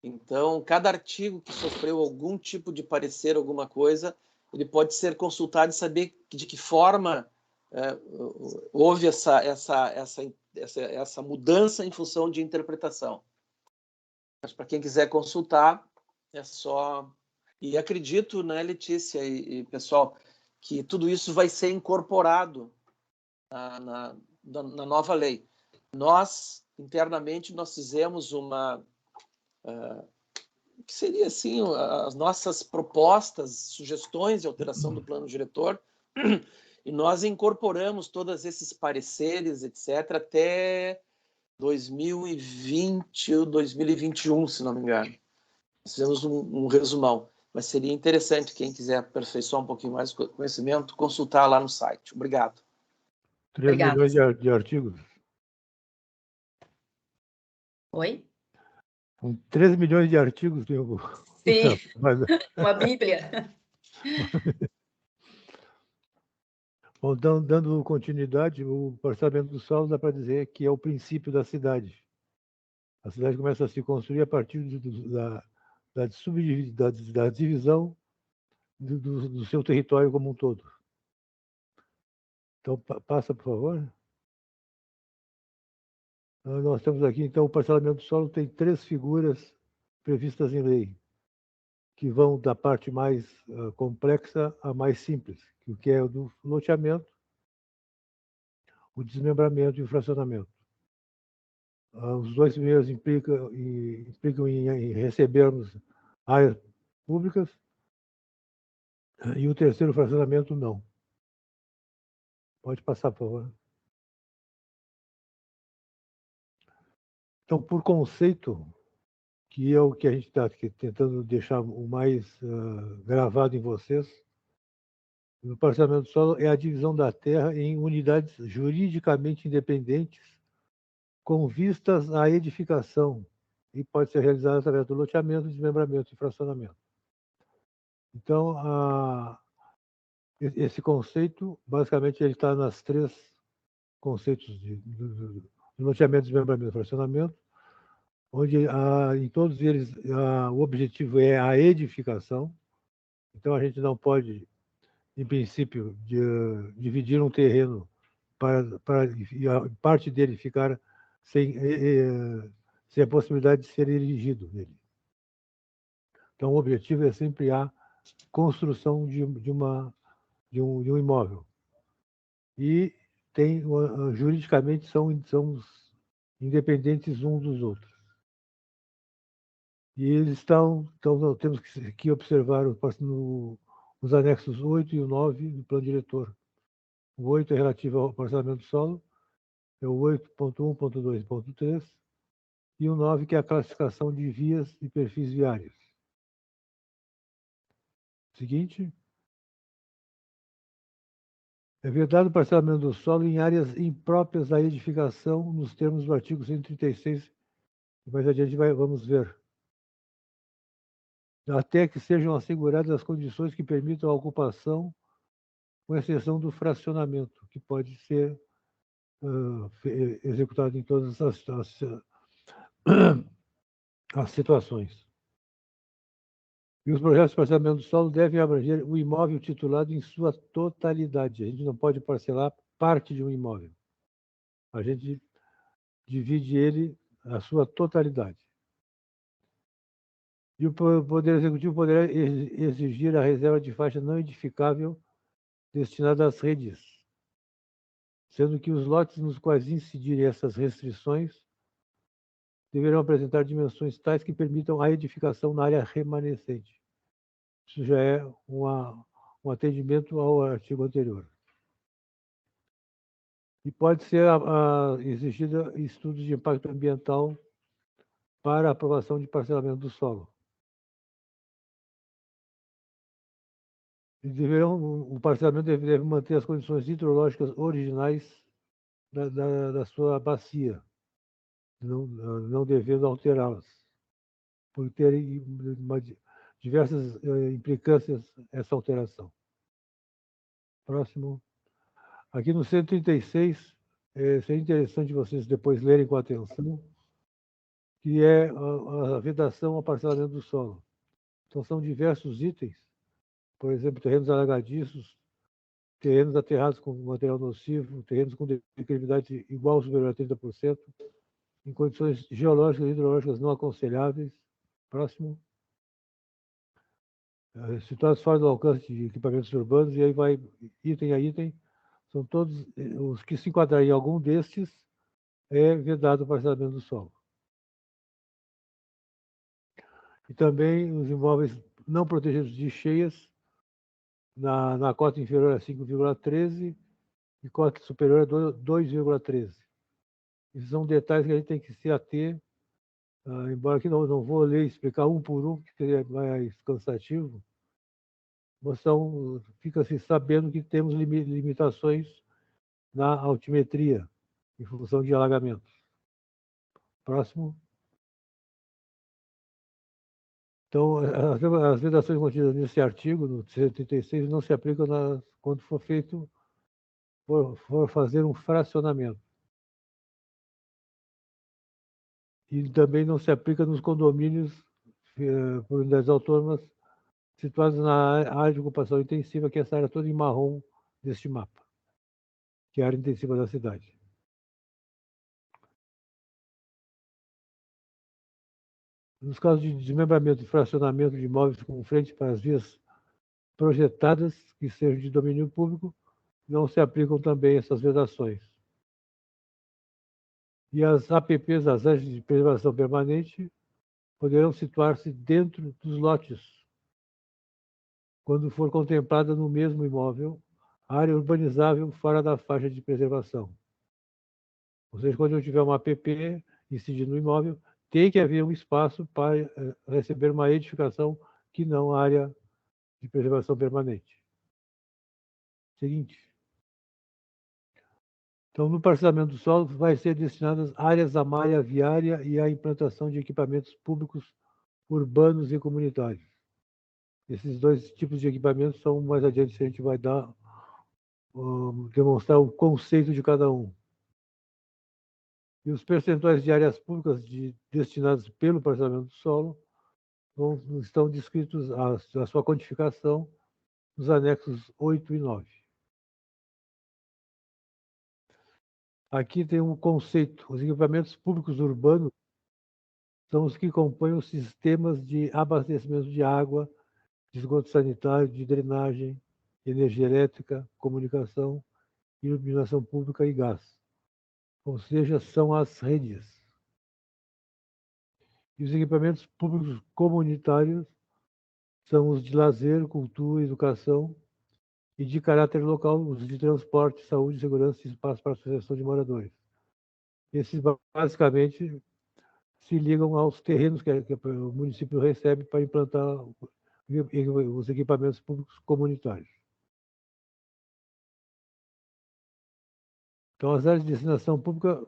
Então, cada artigo que sofreu algum tipo de parecer, alguma coisa, ele pode ser consultado e saber de que forma houve essa mudança em função de interpretação. Mas para quem quiser consultar, é só... E acredito, né, Letícia e pessoal, que tudo isso vai ser incorporado na nova lei. Nós, internamente, nós fizemos uma... que seria, assim, as nossas propostas, sugestões de alteração do plano diretor, e nós incorporamos todos esses pareceres, etc., até 2020 ou 2021, se não me engano. Fizemos um resumão, mas seria interessante, quem quiser aperfeiçoar um pouquinho mais o conhecimento, consultar lá no site. Obrigado. 3 milhões de artigos. Oi? Com 3 milhões de artigos. Sim, uma bíblia. Bom, então, dando continuidade, o parcelamento do solo dá para dizer que é o princípio da cidade. A cidade começa a se construir a partir da divisão do seu território como um todo. Então, passa, por favor. Nós temos aqui, então, o parcelamento do solo tem 3 figuras previstas em lei, que vão da parte mais complexa à mais simples, que é o do loteamento, o desmembramento e o fracionamento. Os 2 primeiros implicam em recebermos áreas públicas, e o terceiro, fracionamento, não. Pode passar, por favor. Então, por conceito, que é o que a gente está tentando deixar o mais gravado em vocês, o parcelamento do solo é a divisão da terra em unidades juridicamente independentes, com vistas à edificação, e pode ser realizada através do loteamento, desmembramento e fracionamento. Então, esse conceito, basicamente, ele está nas 3 conceitos de loteamento, desmembramento e fracionamento, onde em todos eles o objetivo é a edificação. Então, a gente não pode, em princípio, dividir um terreno para parte dele ficar sem a possibilidade de ser erigido nele. Então, o objetivo é sempre a construção de um imóvel. E juridicamente são independentes uns dos outros. E eles então temos que observar os anexos 8 e o 9 do plano diretor. O 8 é relativo ao parcelamento do solo, é o 8.1.2.3, e o 9, que é a classificação de vias e perfis viários. Seguinte. É vedado o parcelamento do solo em áreas impróprias à edificação, nos termos do artigo 136, e mais adiante vamos ver. Até que sejam asseguradas as condições que permitam a ocupação, com exceção do fracionamento, que pode ser executado em todas as situações. E os projetos de parcelamento do solo devem abranger o imóvel titulado em sua totalidade. A gente não pode parcelar parte de um imóvel. A gente divide ele a sua totalidade. E o Poder Executivo poderá exigir a reserva de faixa não edificável destinada às redes, sendo que os lotes nos quais incidirem essas restrições deverão apresentar dimensões tais que permitam a edificação na área remanescente. Isso já é um atendimento ao artigo anterior. E pode ser exigida estudos de impacto ambiental para a aprovação de parcelamento do solo. O parcelamento deve manter as condições hidrológicas originais da sua bacia, não devendo alterá-las, por terem diversas implicâncias essa alteração. Próximo. Aqui no 136, seria interessante vocês depois lerem com atenção, que é a vedação ao parcelamento do solo. Então, são diversos itens, por exemplo, terrenos alagadiços, terrenos aterrados com material nocivo, terrenos com declividade igual ou superior a 30%, em condições geológicas e hidrológicas não aconselháveis. Próximo. Situados fora do alcance de equipamentos urbanos, e aí vai item a item, são todos os que se enquadrarem em algum destes, é vedado o parcelamento do solo. E também os imóveis não protegidos de cheias, na cota inferior a 5,13 e cota superior a 2,13. Esses são detalhes que a gente tem que se ater, embora aqui não vou ler e explicar um por um, que seria mais cansativo, mas fica-se sabendo que temos limitações na altimetria, em função de alagamentos. Próximo. Então, as vedações contidas nesse artigo, no 136, não se aplicam quando for fazer um fracionamento. E também não se aplica nos condomínios por unidades autônomas situados na área de ocupação intensiva, que é essa área toda em marrom deste mapa. que é a área intensiva da cidade. Nos casos de desmembramento e fracionamento de imóveis com frente para as vias projetadas que sejam de domínio público, não se aplicam também essas vedações. E as APPs, as áreas de preservação permanente, poderão situar-se dentro dos lotes, quando for contemplada no mesmo imóvel área urbanizável fora da faixa de preservação. Ou seja, quando eu tiver uma APP incidindo no imóvel, tem que haver um espaço para receber uma edificação que não área de preservação permanente. Seguinte. Então, no parcelamento do solo, vai ser destinadas áreas à malha viária e à implantação de equipamentos públicos urbanos e comunitários. Esses dois tipos de equipamentos são mais adiante que a gente vai dar, demonstrar o conceito de cada um. E os percentuais de áreas públicas destinadas pelo parcelamento do solo estão descritos a sua quantificação nos anexos 8 e 9. Aqui tem um conceito. Os equipamentos públicos urbanos são os que compõem os sistemas de abastecimento de água, de esgoto sanitário, de drenagem, energia elétrica, comunicação, iluminação pública e gás. Ou seja, são as redes. E os equipamentos públicos comunitários são os de lazer, cultura, educação e de caráter local, os de transporte, saúde, segurança e espaço para a associação de moradores. Esses, basicamente, se ligam aos terrenos que o município recebe para implantar os equipamentos públicos comunitários. Então, as áreas de destinação pública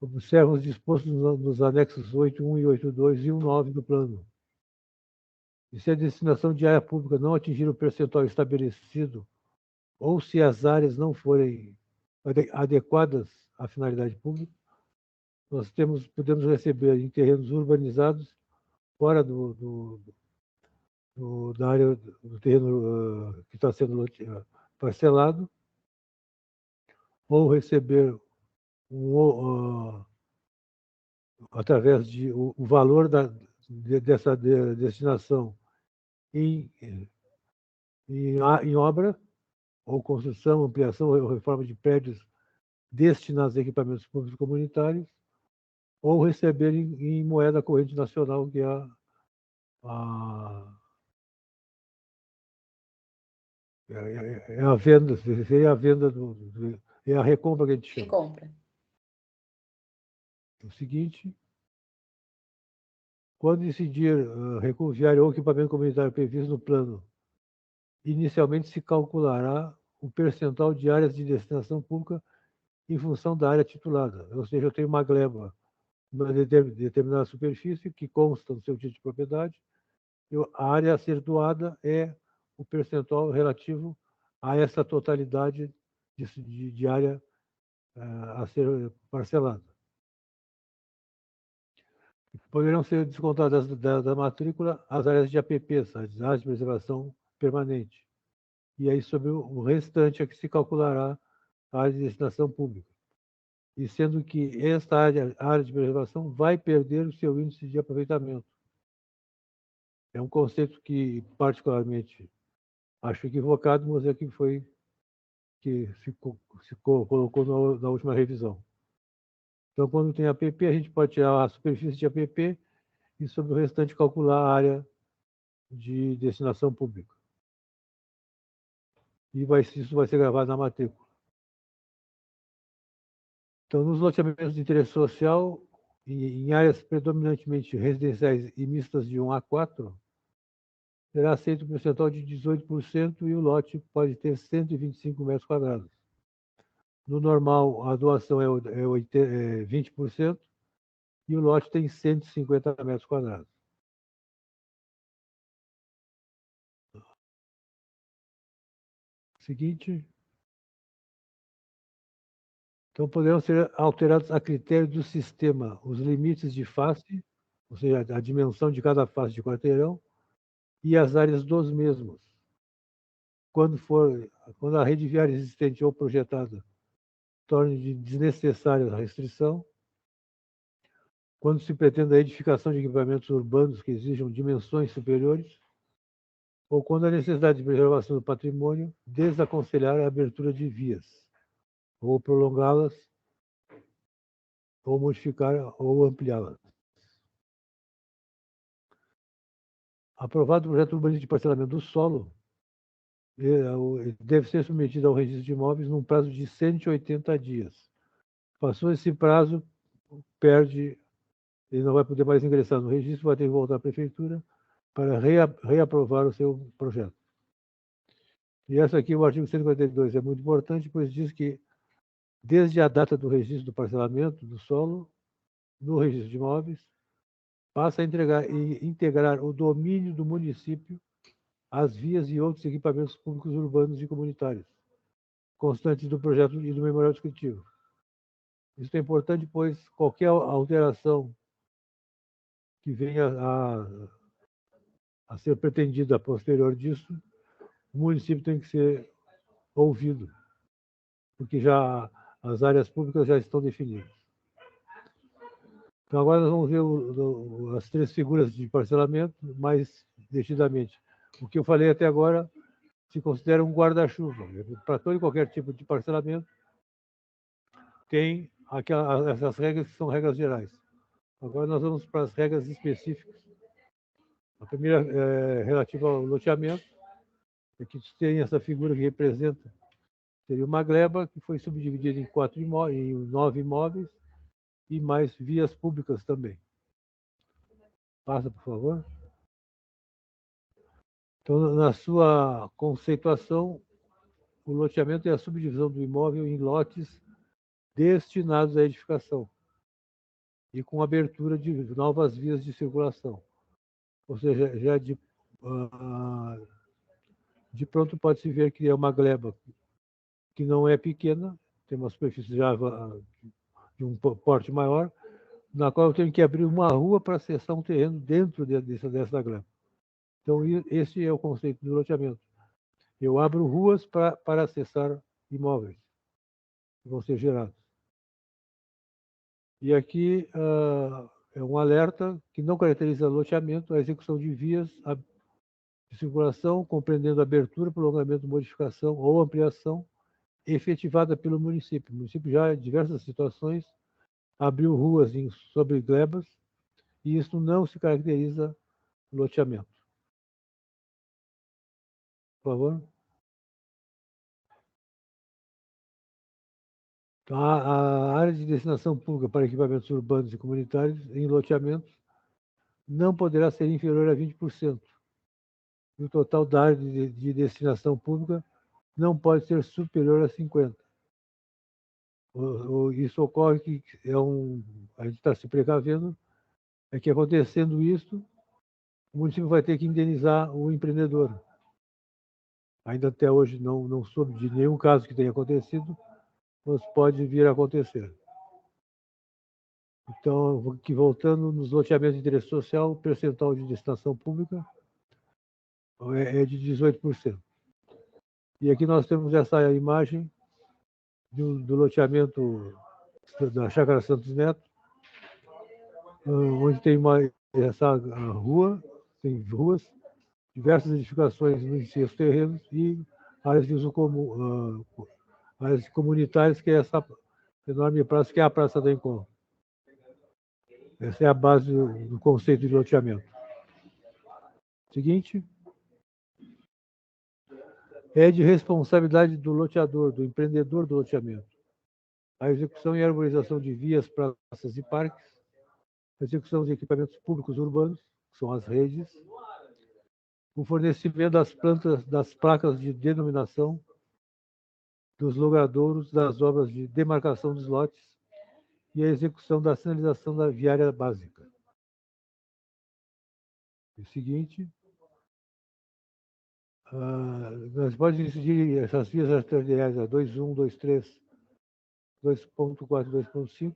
observam os dispostos nos anexos 8.1 e 8.2 e 1.9 do plano. E se a destinação de área pública não atingir o percentual estabelecido, ou se as áreas não forem adequadas à finalidade pública, nós podemos receber em terrenos urbanizados, fora da área do terreno que está sendo parcelado, ou receber através de o valor dessa destinação em obra, ou construção, ampliação ou reforma de prédios destinados a equipamentos públicos comunitários, ou receber em moeda corrente nacional, que é a venda, seria a venda é a recompra que a gente chama. Recompra. O seguinte, quando decidir recurso viário ou equipamento comunitário previsto no plano, inicialmente se calculará o percentual de áreas de destinação pública em função da área titulada. Ou seja, eu tenho uma gleba, uma determinada superfície que consta no seu título de propriedade, a área a ser doada é o percentual relativo a essa totalidade de área a ser parcelada. Poderão ser descontadas da matrícula as áreas de APPs, as áreas de preservação permanente. E aí, sobre o restante, é que se calculará a área de destinação pública. E sendo que esta área de preservação vai perder o seu índice de aproveitamento. É um conceito que, particularmente, acho equivocado, mas é que foi que se colocou na última revisão. Então, quando tem APP, a gente pode tirar a superfície de APP e, sobre o restante, calcular a área de destinação pública. E isso vai ser gravado na matrícula. Então, nos loteamentos de interesse social, em áreas predominantemente residenciais e mistas de 1 a 4, será aceito um percentual de 18% e o lote pode ter 125 metros quadrados. No normal, a doação é 20% e o lote tem 150 metros quadrados. Seguinte. Então, poderão ser alterados a critério do sistema os limites de face, ou seja, a dimensão de cada face de quarteirão, e as áreas dos mesmos. quando a rede viária existente ou projetada torne desnecessária a restrição, quando se pretende a edificação de equipamentos urbanos que exijam dimensões superiores, ou quando a necessidade de preservação do patrimônio desaconselhar a abertura de vias, ou prolongá-las, ou modificar ou ampliá-las. Aprovado o projeto urbanístico de parcelamento do solo, deve ser submetido ao registro de imóveis num prazo de 180 dias. Passou esse prazo, perde, ele não vai poder mais ingressar no registro, vai ter que voltar à prefeitura para reaprovar o seu projeto. E essa aqui, o artigo 142, é muito importante, pois diz que, desde a data do registro do parcelamento do solo, no registro de imóveis, passa a integrar o domínio do município às vias e outros equipamentos públicos urbanos e comunitários, constantes do projeto e do memorial descritivo. Isso é importante, pois qualquer alteração que venha a ser pretendida a posterior disso, o município tem que ser ouvido, porque já as áreas públicas já estão definidas. Então, agora nós vamos ver as três figuras de parcelamento mais detidamente. O que eu falei até agora se considera um guarda-chuva. Para todo e qualquer tipo de parcelamento, tem essas regras que são regras gerais. Agora nós vamos para as regras específicas. A primeira é relativa ao loteamento. Aqui tem essa figura que representa, seria uma gleba que foi subdividida em 9 imóveis e mais vias públicas também. Passa, por favor. Então, na sua conceituação, o loteamento é a subdivisão do imóvel em lotes destinados à edificação e com abertura de novas vias de circulação. Ou seja, já de pronto pode-se ver que é uma gleba que não é pequena, tem uma superfície já de um porte maior, na qual eu tenho que abrir uma rua para acessar um terreno dentro dessa gleba. Então, esse é o conceito do loteamento. Eu abro ruas para acessar imóveis que vão ser gerados. E aqui é um alerta que não caracteriza loteamento a execução de vias de circulação, compreendendo abertura, prolongamento, modificação ou ampliação efetivada pelo município. O município já, em diversas situações, abriu ruas sobre glebas e isso não se caracteriza loteamento. Por favor. Então, a área de destinação pública para equipamentos urbanos e comunitários em loteamentos não poderá ser inferior a 20%. E o total da área de destinação pública não pode ser superior a 50%. Isso ocorre que a gente está se precavendo, é que acontecendo isso, o município vai ter que indenizar o empreendedor. Ainda até hoje não soube de nenhum caso que tenha acontecido, mas pode vir a acontecer. Então, aqui voltando nos loteamentos de interesse social, o percentual de destinação pública é de 18%. E aqui nós temos essa imagem do loteamento da Chácara Santos Neto, onde tem essa rua, tem ruas, diversas edificações nos seus terrenos e áreas de uso comum, áreas comunitárias, que é essa enorme praça, que é a Praça do Encontro. Essa é a base do conceito de loteamento. Seguinte. É de responsabilidade do loteador, do empreendedor do loteamento, a execução e arborização de vias, praças e parques, a execução de equipamentos públicos urbanos, que são as redes, o fornecimento das placas de denominação, dos logradouros, das obras de demarcação dos lotes e a execução da sinalização da viária básica. O seguinte. Nós podemos decidir essas vias arteriais a 2.1, 2.3, 2.4 e 2.5.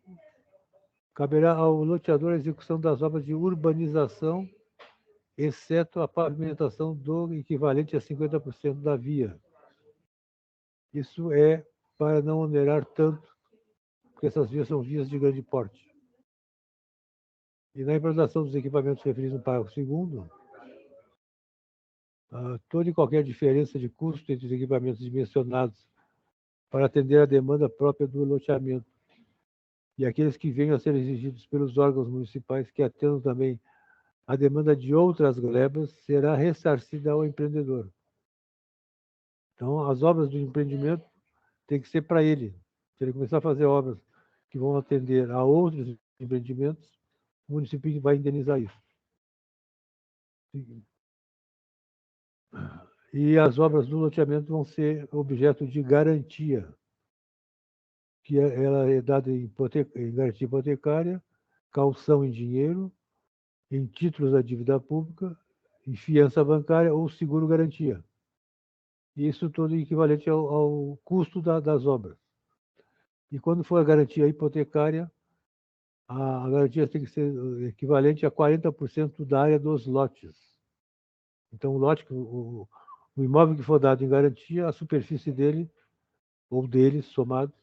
Caberá ao loteador a execução das obras de urbanização exceto a pavimentação do equivalente a 50% da via. Isso é para não onerar tanto, porque essas vias são vias de grande porte. E na implantação dos equipamentos referidos no parágrafo 2º, toda e qualquer diferença de custo entre os equipamentos dimensionados para atender à demanda própria do loteamento e aqueles que venham a ser exigidos pelos órgãos municipais que atendam também a demanda de outras glebas será ressarcida ao empreendedor. Então, as obras do empreendimento têm que ser para ele. Se ele começar a fazer obras que vão atender a outros empreendimentos, o município vai indenizar isso. E as obras do loteamento vão ser objeto de garantia, que ela é dada em garantia hipotecária, caução em dinheiro, em títulos da dívida pública, em fiança bancária ou seguro-garantia. Isso tudo equivalente ao custo das obras. E quando for a garantia hipotecária, a garantia tem que ser equivalente a 40% da área dos lotes. Então, o lote, o imóvel que for dado em garantia, a superfície dele, ou deles, somado,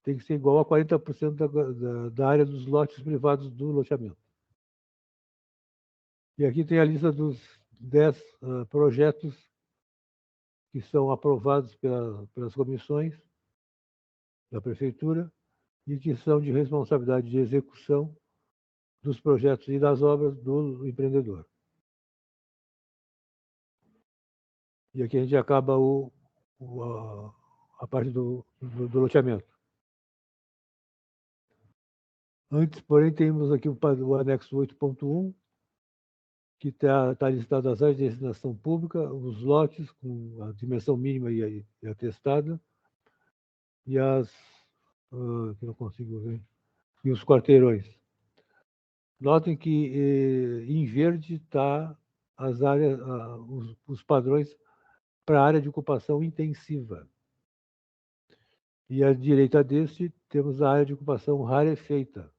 tem que ser igual a 40% da área dos lotes privados do loteamento. E aqui tem a lista dos 10 projetos que são aprovados pelas comissões da prefeitura e que são de responsabilidade de execução dos projetos e das obras do empreendedor. E aqui a gente acaba a parte do loteamento. Antes, porém, temos aqui o anexo 8.1, que está listado as áreas de destinação pública, os lotes com a dimensão mínima e atestada, e que não consigo ver, e os quarteirões. Notem que em verde está as áreas, os padrões para a área de ocupação intensiva. E à direita deste, temos a área de ocupação rarefeita,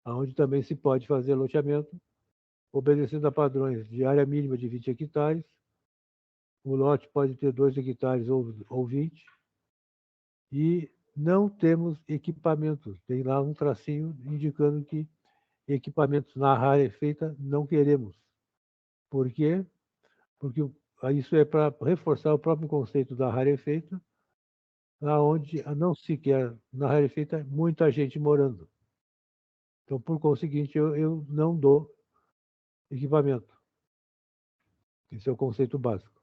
onde também se pode fazer loteamento, obedecendo a padrões de área mínima de 20 hectares, o lote pode ter 2 hectares ou 20, e não temos equipamentos. Tem lá um tracinho indicando que equipamentos na rarefeita não queremos. Por quê? Porque isso é para reforçar o próprio conceito da rarefeita, onde não se quer, na rarefeita, muita gente morando. Então, por conseguinte, eu não dou equipamento. Esse é o conceito básico.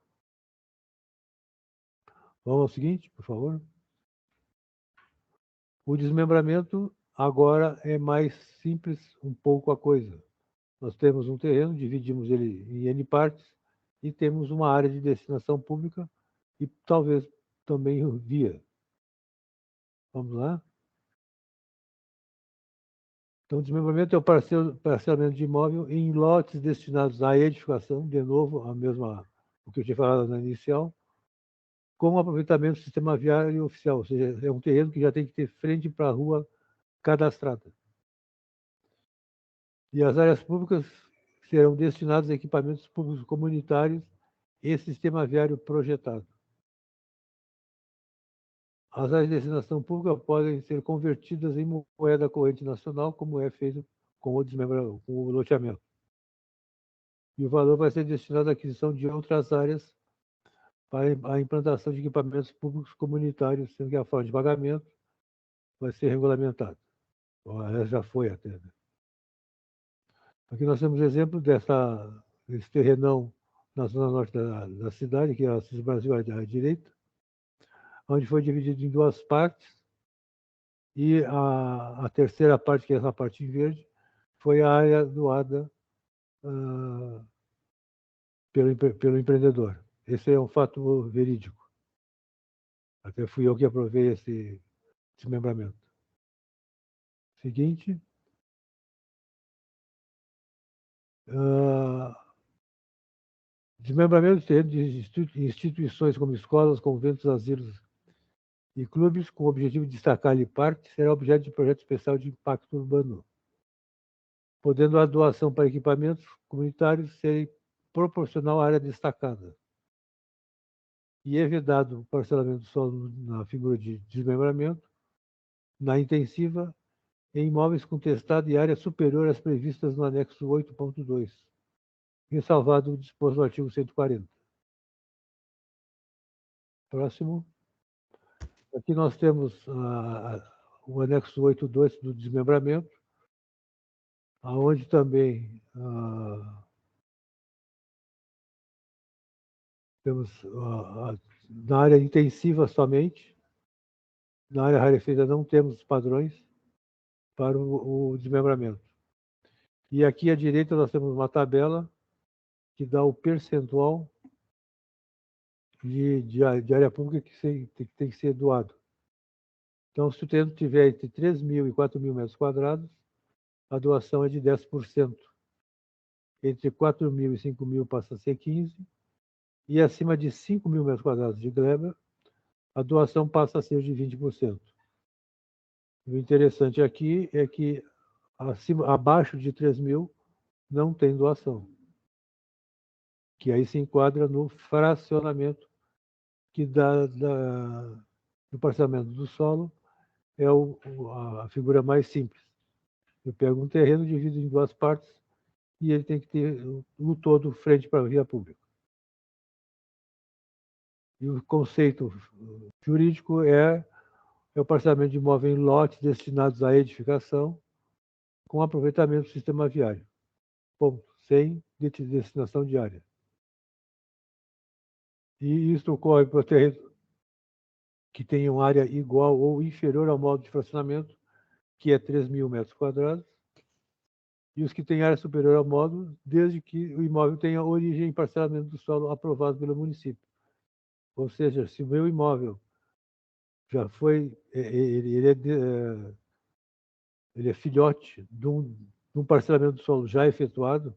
Vamos ao seguinte, por favor. O desmembramento agora é mais simples um pouco a coisa. Nós temos um terreno, dividimos ele em N partes e temos uma área de destinação pública e talvez também via. Vamos lá? Então, o desmembramento é o parcelamento de imóvel em lotes destinados à edificação, de novo, o que eu tinha falado na inicial, com aproveitamento do sistema viário oficial, ou seja, é um terreno que já tem que ter frente para a rua cadastrada. E as áreas públicas serão destinadas a equipamentos públicos comunitários e sistema viário projetado. As áreas de destinação pública podem ser convertidas em moeda corrente nacional, como é feito com o loteamento. E o valor vai ser destinado à aquisição de outras áreas para a implantação de equipamentos públicos comunitários, sendo que a forma de pagamento vai ser regulamentada. Ela já foi até. Né? Aqui nós temos exemplo desse terrenão na zona norte da cidade, que é a Assis Brasil à direita, onde foi dividido em 2 partes, e a terceira parte, que é essa parte em verde, foi a área doada pelo empreendedor. Esse é um fato verídico. Até fui eu que aprovei esse desmembramento. Seguinte. Desmembramento de terreno de instituições como escolas, conventos, asilos e clubes, com o objetivo de destacar-lhe parte, será objeto de projeto especial de impacto urbano. podendo a doação para equipamentos comunitários ser proporcional à área destacada. E é vedado o parcelamento do solo na figura de desmembramento, na intensiva, em imóveis com testado e área superior às previstas no anexo 8.2, ressalvado o disposto no artigo 140. Próximo. Aqui nós temos o anexo 8.2 do desmembramento, aonde também temos na área intensiva somente, na área rarefeita não temos padrões para o desmembramento. E aqui à direita nós temos uma tabela que dá o percentual de área pública que tem que ser doado. Então, se o terreno tiver entre 3.000 e 4.000 metros quadrados, a doação é de 10%. Entre 4.000 e 5.000 passa a ser 15%, e acima de 5.000 metros quadrados de gleba, a doação passa a ser de 20%. O interessante aqui é que abaixo de 3.000 não tem doação, que aí se enquadra no fracionamento que do parcelamento do solo, é a figura mais simples. Eu pego um terreno, divido em duas partes e ele tem que ter o todo frente para a via pública. E o conceito jurídico é o parcelamento de imóvel em lotes destinados à edificação com aproveitamento do sistema viário. Ponto. Sem destinação de área. E isso ocorre para terrenos que tenham área igual ou inferior ao modo de fracionamento, que é 3.000 metros quadrados, e os que têm área superior ao modo, desde que o imóvel tenha origem em parcelamento do solo aprovado pelo município. Ou seja, se o meu imóvel já foi, ele é filhote de um parcelamento do solo já efetuado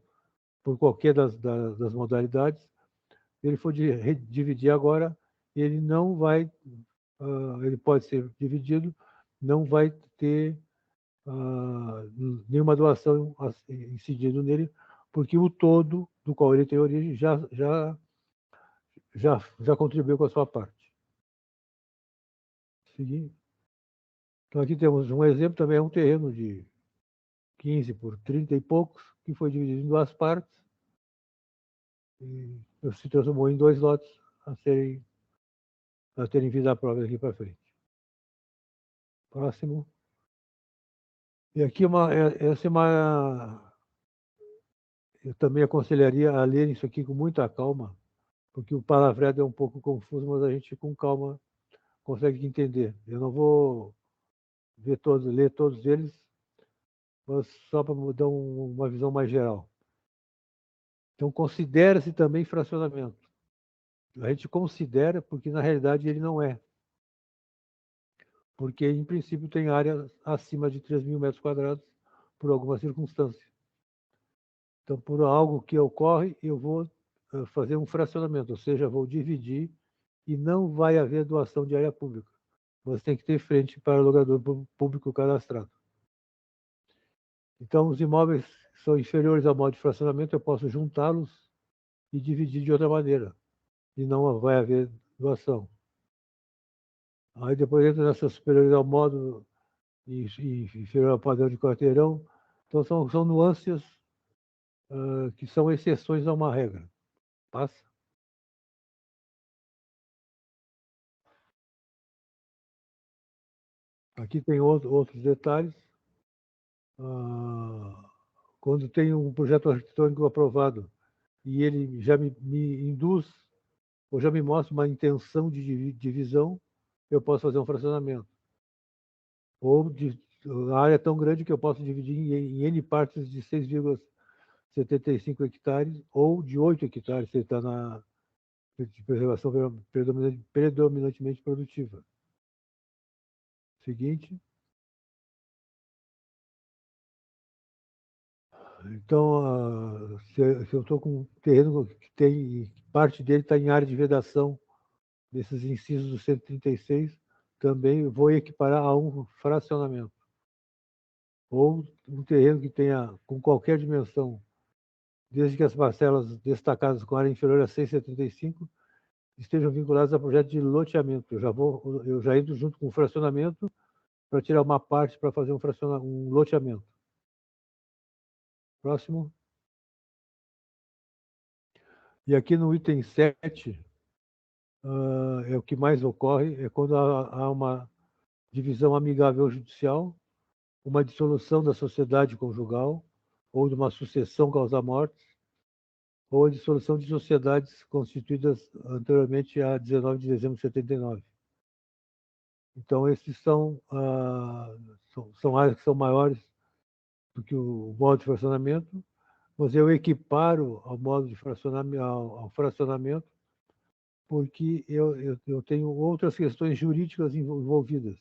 por qualquer das modalidades, ele for dividir agora, ele não vai, ele pode ser dividido, não vai ter nenhuma doação incidindo nele, porque o todo do qual ele tem origem já contribuiu com a sua parte. Seguinte. Então, aqui temos um exemplo, também é um terreno de 15 por 30 e poucos, que foi dividido em duas partes, e se transformou em 2 lotes a terem vida própria aqui para frente. Próximo. E aqui essa é uma... Eu também aconselharia a ler isso aqui com muita calma, porque o palavreado é um pouco confuso, mas a gente com calma consegue entender. Eu não vou ler todos eles, mas só para dar uma visão mais geral. Então, considera-se também fracionamento. A gente considera porque, na realidade, ele não é. Porque, em princípio, tem área acima de 3.000 metros quadrados por alguma circunstância. Então, por algo que ocorre, eu vou fazer um fracionamento, ou seja, vou dividir e não vai haver doação de área pública. Você tem que ter frente para o alugador público cadastrado. Então, os imóveis são inferiores ao modo de fracionamento, eu posso juntá-los e dividir de outra maneira. E não vai haver doação. Aí depois entra nessa superior ao modo e inferior ao padrão de quarteirão. Então, são nuances que são exceções a uma regra. Passa. Aqui tem outros detalhes. Quando tem um projeto arquitetônico aprovado e ele já me induz ou já me mostra uma intenção de divisão, eu posso fazer um fracionamento. Ou a área é tão grande que eu posso dividir em N partes de 6,75 hectares ou de 8 hectares, se ele está na de preservação predominantemente produtiva. Seguinte. Então, se eu estou com um terreno que tem parte dele está em área de vedação, desses incisos do 136, também vou equiparar a um fracionamento. ou um terreno que tenha, com qualquer dimensão, desde que as parcelas destacadas com área inferior a 6,75 estejam vinculadas a projeto de loteamento. Eu já entro junto com o fracionamento para tirar uma parte para fazer um loteamento. Próximo. E aqui no item 7, é o que mais ocorre, é quando há uma divisão amigável judicial, uma dissolução da sociedade conjugal, ou de uma sucessão causa-mortes, ou a dissolução de sociedades constituídas anteriormente a 19 de dezembro de 79. Então, esses são áreas que são maiores do que o modo de fracionamento, mas eu equiparo ao modo de fracionamento, ao fracionamento, porque eu tenho outras questões jurídicas envolvidas,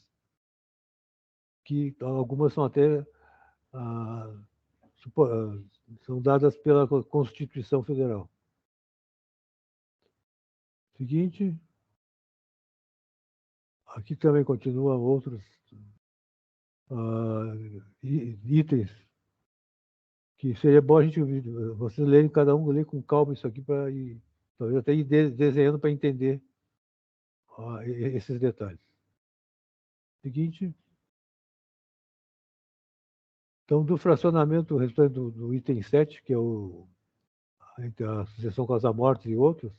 que algumas são até são dadas pela Constituição Federal. Seguinte. Aqui também continuam outros itens que seria bom a gente, vocês lerem, cada um ler com calma isso aqui para ir, talvez até ir desenhando para entender esses detalhes. Seguinte. Então, do fracionamento, o restante do item 7, que é a sucessão causa-mortes e outros,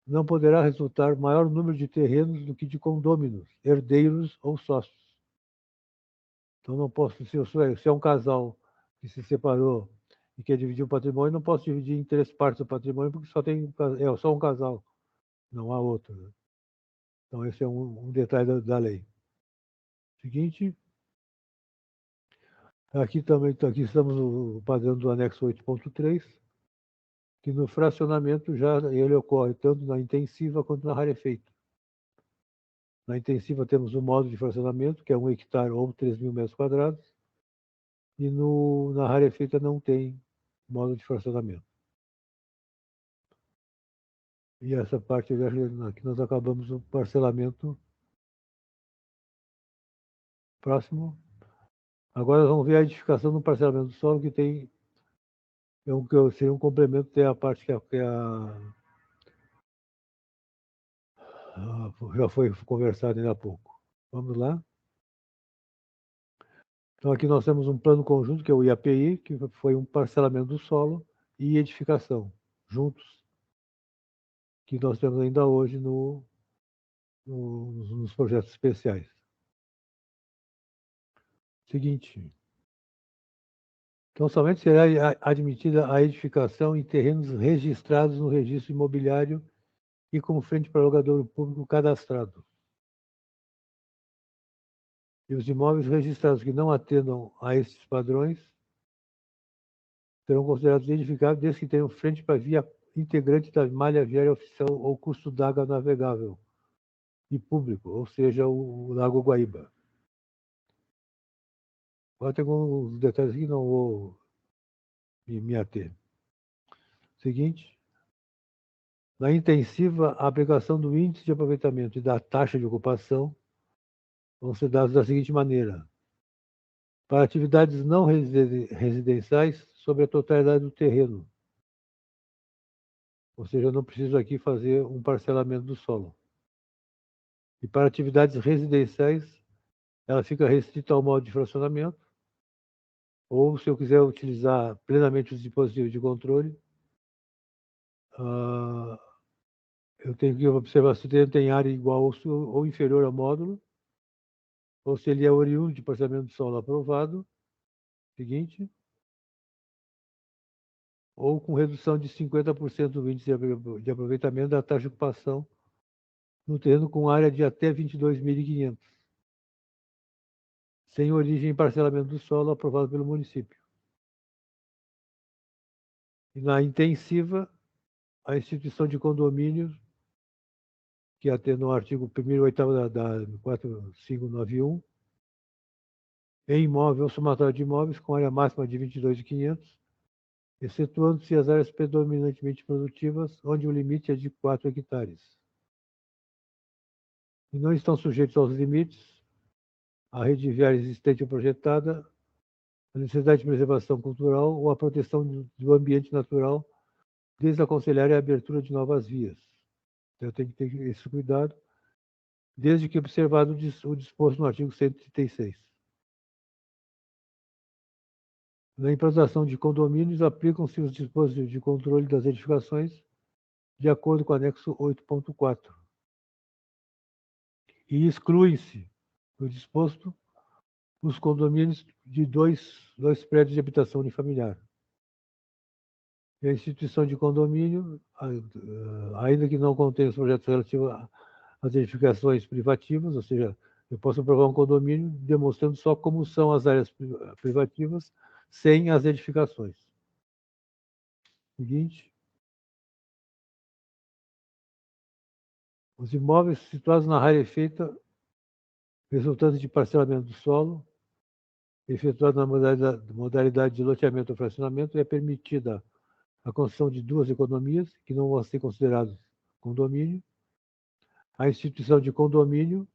não poderá resultar maior número de terrenos do que de condôminos, herdeiros ou sócios. Então, não posso, se é um casal que se separou e quer dividir o patrimônio, não posso dividir em 3 partes do patrimônio, porque é só um casal, não há outro. Né? Então, esse é um detalhe da lei. Seguinte. Aqui estamos no padrão do anexo 8.3, que no fracionamento já ele ocorre tanto na intensiva quanto na rarefeita. Na intensiva temos o modo de fracionamento, que é 1 hectare ou 3.000 metros quadrados, e na rarefeita não tem modo de fracionamento. E essa parte aqui nós acabamos o parcelamento. Próximo. Agora vamos ver a edificação no parcelamento do solo, que tem seria um complemento, tem a parte que já foi conversado ainda há pouco. Vamos lá. Então, aqui nós temos um plano conjunto, que é o IAPI, que foi um parcelamento do solo e edificação, juntos, que nós temos ainda hoje nos projetos especiais. Seguinte. Então, somente será admitida a edificação em terrenos registrados no registro imobiliário e como frente para alugador público cadastrado. E os imóveis registrados que não atendam a esses padrões serão considerados edificáveis desde que tenham frente para via integrante da malha viária oficial ou curso d'água navegável e público, ou seja, o Lago Guaíba. Agora tem alguns detalhes que não vou me ater. Seguinte. Na intensiva, a aplicação do índice de aproveitamento e da taxa de ocupação vão ser dados da seguinte maneira. Para atividades não residenciais, sobre a totalidade do terreno. Ou seja, eu não preciso aqui fazer um parcelamento do solo. E para atividades residenciais, ela fica restrita ao modo de fracionamento, ou se eu quiser utilizar plenamente os dispositivos de controle, eu tenho que observar se o terreno tem área igual ou inferior ao módulo, ou se ele é oriundo de parcelamento de solo aprovado, seguinte, ou com redução de 50% do índice de aproveitamento da taxa de ocupação no terreno com área de até 22.500, sem origem em parcelamento do solo aprovado pelo município. E na intensiva, a instituição de condomínios, que atende ao artigo 1º e 8º da 4591, em imóvel ou somatório de imóveis com área máxima de 22.500, excetuando-se as áreas predominantemente produtivas, onde o limite é de 4 hectares. E não estão sujeitos aos limites a rede viária existente ou projetada, a necessidade de preservação cultural ou a proteção do ambiente natural, desaconselhar a abertura de novas vias. Então, tem que ter esse cuidado, desde que observado o disposto no artigo 136. Na implantação de condomínios, aplicam-se os dispositivos de controle das edificações de acordo com o anexo 8.4. E excluem-se do disposto os condomínios de dois prédios de habitação unifamiliar. E a instituição de condomínio, ainda que não contenha os projetos relativos às edificações privativas, ou seja, eu posso aprovar um condomínio demonstrando só como são as áreas privativas, sem as edificações. Seguinte. Os imóveis situados na área feita, resultante de parcelamento do solo, efetuado na modalidade de loteamento ou fracionamento, é permitida a construção de duas economias, que não vão ser considerados condomínio, a instituição de condomínio,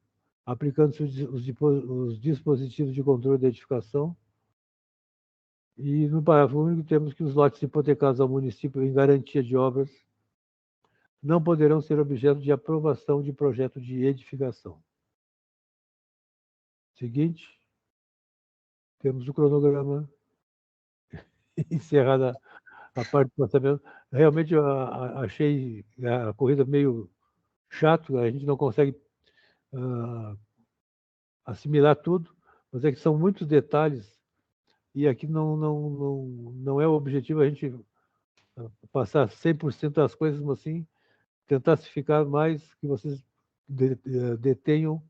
aplicando-se os dispositivos de controle da edificação, e no parágrafo único temos que os lotes hipotecados ao município em garantia de obras não poderão ser objeto de aprovação de projeto de edificação. Seguinte, temos o cronograma encerrada a parte do orçamento. Realmente eu achei a corrida meio chato, a gente não consegue assimilar tudo, mas é que são muitos detalhes e aqui não é o objetivo a gente passar 100% das coisas, mas sim tentar se ficar mais, que vocês detenham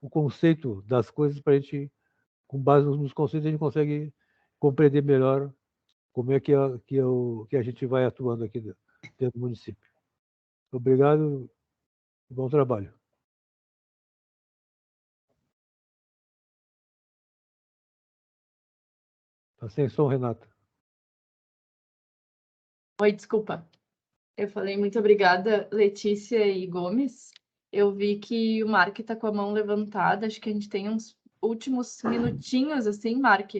o conceito das coisas para a gente, com base nos conceitos, a gente consegue compreender melhor como é que a gente vai atuando aqui dentro do município. Obrigado e bom trabalho. Está sem som, Renata. Oi, desculpa. Eu falei muito obrigada, Letícia e Gomes. Eu vi que o Mark está com a mão levantada. Acho que a gente tem uns últimos minutinhos, assim, Mark.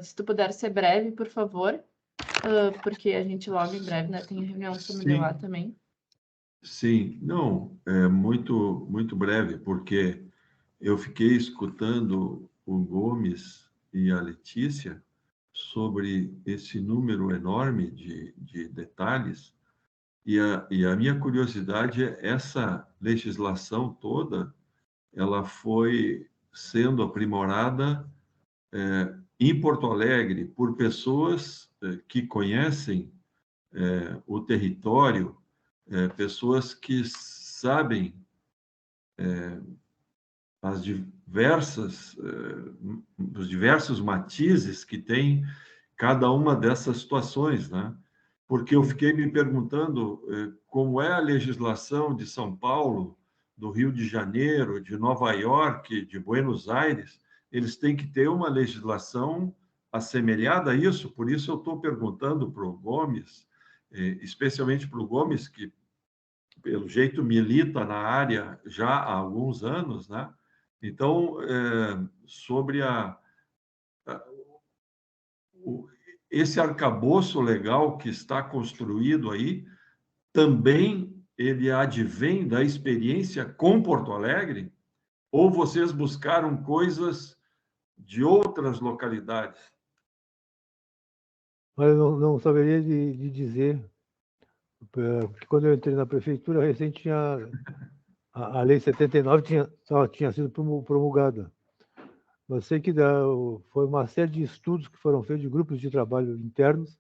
Se tu puder ser breve, por favor. Porque a gente logo em breve, né? Tem reunião familiar também. Sim, não, é muito breve, porque eu fiquei escutando o Gomes e a Letícia sobre esse número enorme de detalhes, e a minha curiosidade é essa legislação toda, ela foi sendo aprimorada em Porto Alegre por pessoas que conhecem o território, pessoas que sabem os diversos matizes que tem cada uma dessas situações, né? Porque eu fiquei me perguntando como é a legislação de São Paulo, do Rio de Janeiro, de Nova York, de Buenos Aires. Eles têm que ter uma legislação assemelhada a isso, por isso eu estou perguntando para o Gomes, especialmente para o Gomes, que, pelo jeito, milita na área já há alguns anos, né? Então, sobre esse arcabouço legal que está construído aí, também ele advém da experiência com Porto Alegre? Ou vocês buscaram coisas de outras localidades? Mas eu não saberia de dizer, porque quando eu entrei na prefeitura, recém tinha a Lei 79 tinha sido promulgada. Mas sei que foi uma série de estudos que foram feitos de grupos de trabalho internos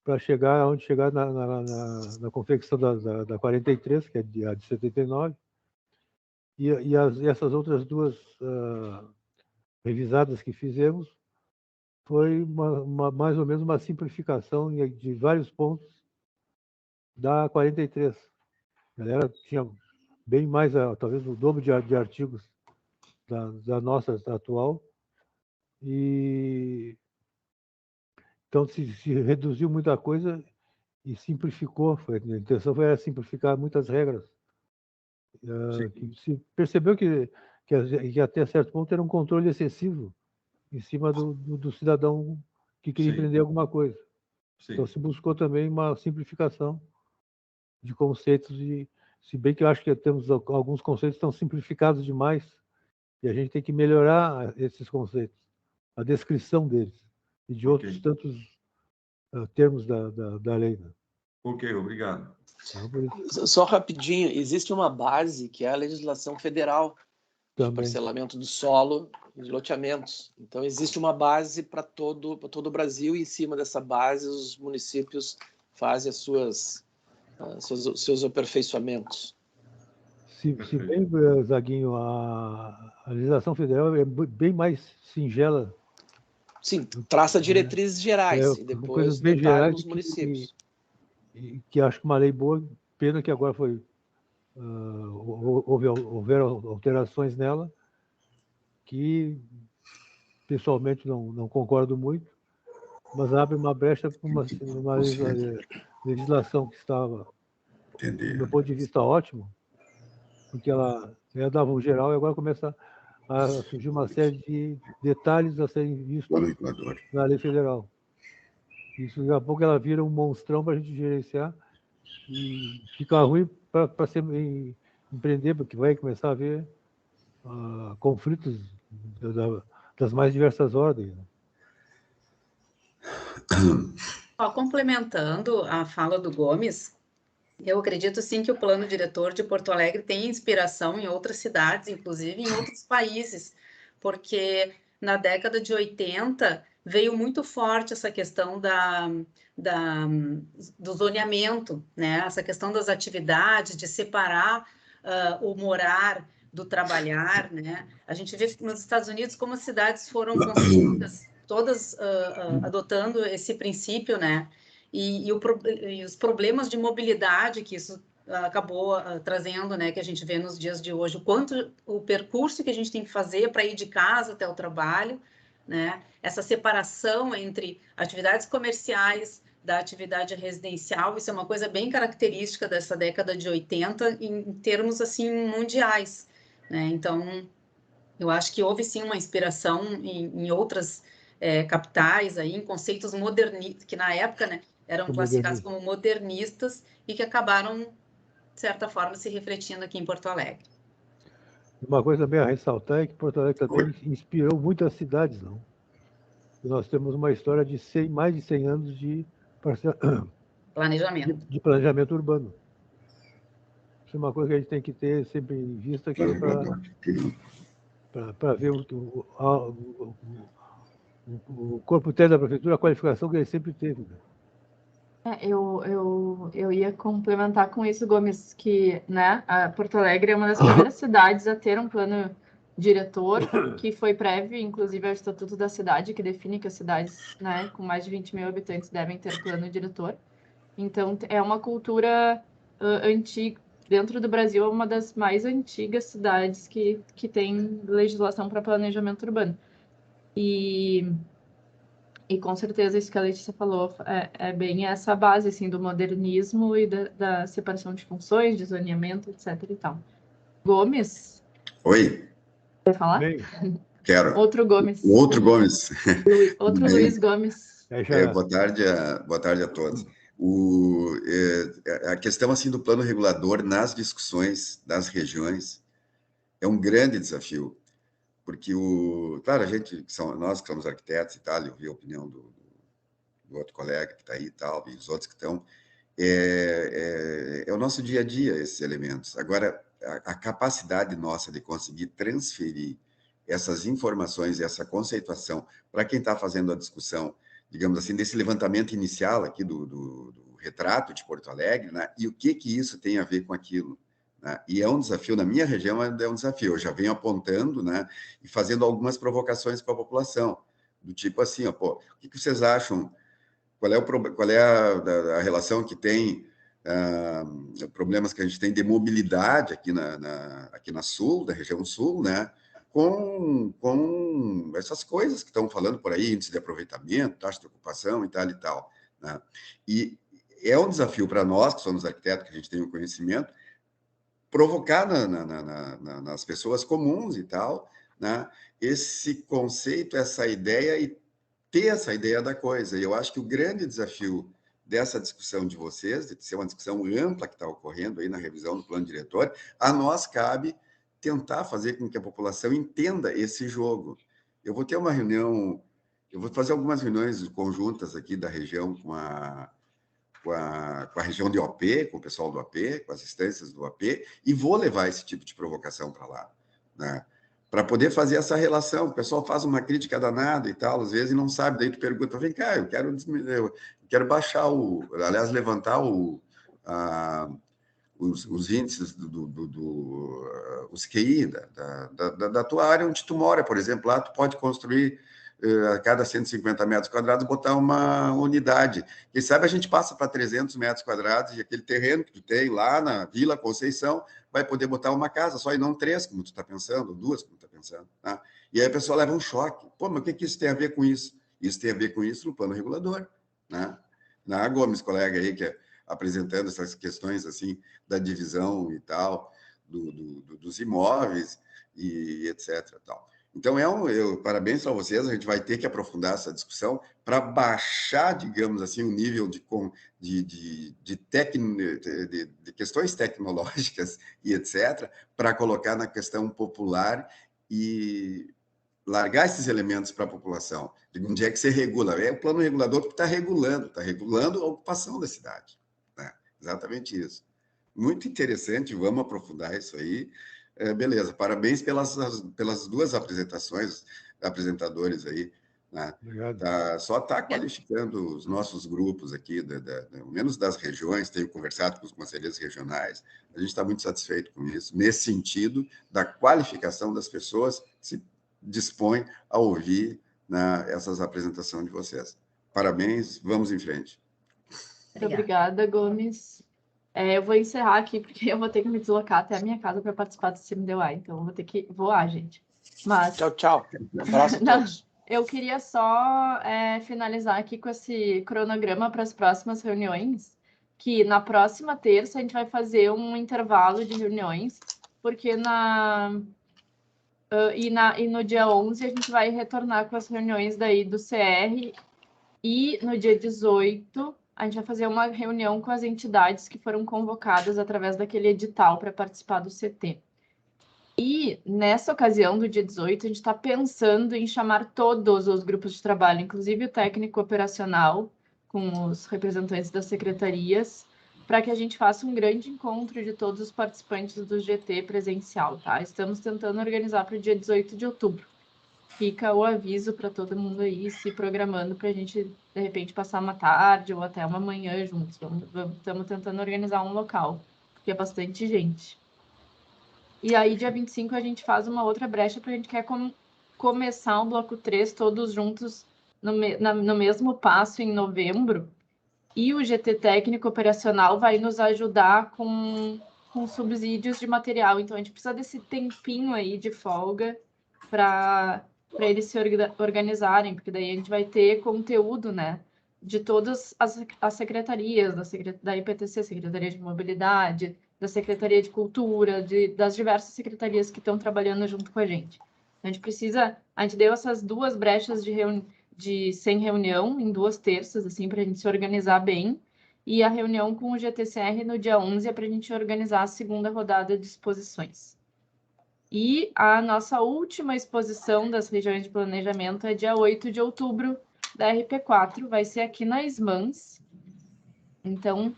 para chegar onde chegar na confecção da 43, que é a de 79, e essas outras duas revisadas que fizemos foi mais ou menos uma simplificação de vários pontos da 43. A galera tinha bem mais, talvez o dobro de artigos da nossa atual, e então se reduziu muita coisa e simplificou. A intenção foi simplificar muitas regras. Que se percebeu que até certo ponto era um controle excessivo em cima do cidadão que queria Sim. empreender alguma coisa. Sim. Então, se buscou também uma simplificação de conceitos, e se bem que eu acho que temos alguns conceitos que estão simplificados demais, e a gente tem que melhorar esses conceitos, a descrição deles, e de outros tantos termos da lei. Né? Ok, obrigado. Só rapidinho, existe uma base que é a legislação federal de Também. parcelamento do solo e de loteamentos. Então, existe uma base para todo o Brasil, e em cima dessa base os municípios fazem seus aperfeiçoamentos. Se bem, Zaguinho, a legislação federal é bem mais singela. Sim, traça diretrizes gerais e depois bem detalha gerais nos municípios. Que acho que uma lei boa, pena que agora houveram alterações nela, que pessoalmente não concordo muito, mas abre uma brecha para uma legislação que estava, do meu ponto de vista, ótimo, porque ela dava um geral, e agora começa a surgir uma série de detalhes a serem vistos na lei federal. Isso, daqui a pouco, ela vira um monstrão para a gente gerenciar, e fica ruim para se empreender, porque vai começar a haver conflitos das mais diversas ordens. Né? Complementando a fala do Gomes, eu acredito sim que o plano diretor de Porto Alegre tem inspiração em outras cidades, inclusive em outros países, porque na década de 80 veio muito forte essa questão do zoneamento, né? Essa questão das atividades, de separar o morar do trabalhar, né? A gente vê nos Estados Unidos como as cidades foram construídas, todas adotando esse princípio, né? E os problemas de mobilidade que isso acabou trazendo, né, que a gente vê nos dias de hoje, o percurso que a gente tem que fazer para ir de casa até o trabalho, né, essa separação entre atividades comerciais da atividade residencial, isso é uma coisa bem característica dessa década de 80 em termos, assim, mundiais, né, então, eu acho que houve, sim, uma inspiração em outras capitais, aí, em conceitos modernistas, que na época, né, eram classificados como modernistas e que acabaram, de certa forma, se refletindo aqui em Porto Alegre. Uma coisa bem a ressaltar é que Porto Alegre também inspirou muitas cidades, não? E nós temos uma história de mais de 100 anos de planejamento urbano. Isso é uma coisa que a gente tem que ter sempre em vista, que para ver o corpo técnico da prefeitura, a qualificação que ele sempre teve. Né? Eu ia complementar com isso, Gomes, que, né, a Porto Alegre é uma das primeiras cidades a ter um plano diretor, que foi prévio, inclusive, ao Estatuto da Cidade, que define que as cidades, né, com mais de 20 mil habitantes devem ter plano diretor. Então, é uma cultura antiga. Dentro do Brasil, é uma das mais antigas cidades que tem legislação para planejamento urbano. E com certeza isso que a Letícia falou é bem essa base assim, do modernismo e da separação de funções, de zoneamento, etc. e tal. Gomes? Oi. Quer falar? Quero. Outro Gomes. O outro Gomes. Outro Luiz Gomes. Boa tarde a todos. A questão assim do plano regulador nas discussões das regiões é um grande desafio. Porque, claro, nós que somos arquitetos e tal, eu vi a opinião do outro colega que está aí e tal, e os outros que estão, é o nosso dia a dia, esses elementos. Agora, a capacidade nossa de conseguir transferir essas informações, essa conceituação, para quem está fazendo a discussão, digamos assim, desse levantamento inicial aqui do retrato de Porto Alegre, né? E o que isso tem a ver com aquilo. Né? E é um desafio, na minha região é um desafio, eu já venho apontando, né, e fazendo algumas provocações para a população, do tipo assim, o que vocês acham, qual é a relação que tem, problemas que a gente tem de mobilidade aqui na Sul, da região Sul, né, com essas coisas que estão falando por aí, índice de aproveitamento, taxa de ocupação e tal, né? E é um desafio para nós, que somos arquitetos, que a gente tem o conhecimento, provocar nas pessoas comuns e tal, né, esse conceito, essa ideia e ter essa ideia da coisa. E eu acho que o grande desafio dessa discussão de vocês, de ser uma discussão ampla que está ocorrendo aí na revisão do plano diretor, a nós cabe tentar fazer com que a população entenda esse jogo. Eu vou ter uma reunião, eu vou fazer algumas reuniões conjuntas aqui da região com a região de OP, com o pessoal do AP, com as instâncias do AP, e vou levar esse tipo de provocação para lá, né? Para poder fazer essa relação. O pessoal faz uma crítica danada e tal, às vezes não sabe, daí tu pergunta, vem cá, eu quero baixar aliás, levantar os índices os QI da tua área onde tu mora, por exemplo, lá tu pode construir a cada 150 metros quadrados, botar uma unidade. Quem sabe a gente passa para 300 metros quadrados e aquele terreno que tu tem lá na Vila Conceição vai poder botar uma casa só e não 3, como tu está pensando, 2, como tu está pensando. Tá? E aí a pessoa leva um choque. Pô, mas o que isso tem a ver com isso? Isso tem a ver com isso no plano regulador. Né? Na Gomes, colega aí, que é apresentando essas questões assim da divisão e tal, dos imóveis e etc. Tal. Então, parabéns a vocês, a gente vai ter que aprofundar essa discussão para baixar, digamos assim, o nível de questões tecnológicas e etc., para colocar na questão popular e largar esses elementos para a população. De onde é que você regula? É o plano regulador que está regulando a ocupação da cidade. Né? Exatamente isso. Muito interessante, vamos aprofundar isso aí. Beleza, parabéns pelas duas apresentadores aí. Né? Obrigado. Só está qualificando os nossos grupos aqui, pelo menos das regiões, tenho conversado com os conselheiros regionais, a gente está muito satisfeito com isso, nesse sentido da qualificação das pessoas que se dispõem a ouvir, né, essas apresentações de vocês. Parabéns, vamos em frente. Muito obrigada, Gomes. Eu vou encerrar aqui, porque eu vou ter que me deslocar até a minha casa para participar do CMDUA, então eu vou ter que voar, gente. Mas... Tchau, tchau. Um abraço a todos. Eu queria só finalizar aqui com esse cronograma para as próximas reuniões, que na próxima terça a gente vai fazer um intervalo de reuniões, porque e no dia 11 a gente vai retornar com as reuniões daí do CR, e no dia 18 a gente vai fazer uma reunião com as entidades que foram convocadas através daquele edital para participar do CT. E nessa ocasião, do dia 18, a gente está pensando em chamar todos os grupos de trabalho, inclusive o técnico operacional, com os representantes das secretarias, para que a gente faça um grande encontro de todos os participantes do GT presencial, tá? Estamos tentando organizar para o dia 18 de outubro. Fica o aviso para todo mundo aí se programando para a gente, de repente, passar uma tarde ou até uma manhã juntos. Estamos tentando organizar um local, porque é bastante gente. E aí, dia 25, a gente faz uma outra brecha para a gente quer começar o bloco 3 todos juntos no mesmo passo em novembro. E o GT técnico operacional vai nos ajudar com subsídios de material. Então, a gente precisa desse tempinho aí de folga para eles se organizarem, porque daí a gente vai ter conteúdo, né, de todas as secretarias, da IPTC, Secretaria de Mobilidade, da Secretaria de Cultura, das diversas secretarias que estão trabalhando junto com a gente. A gente deu essas duas brechas sem reunião em 2 terças, assim, para a gente se organizar bem, e a reunião com o GTCR no dia 11 é para a gente organizar a segunda rodada de exposições. E a nossa última exposição das regiões de planejamento é dia 8 de outubro, da RP4, vai ser aqui na SMANS. Então,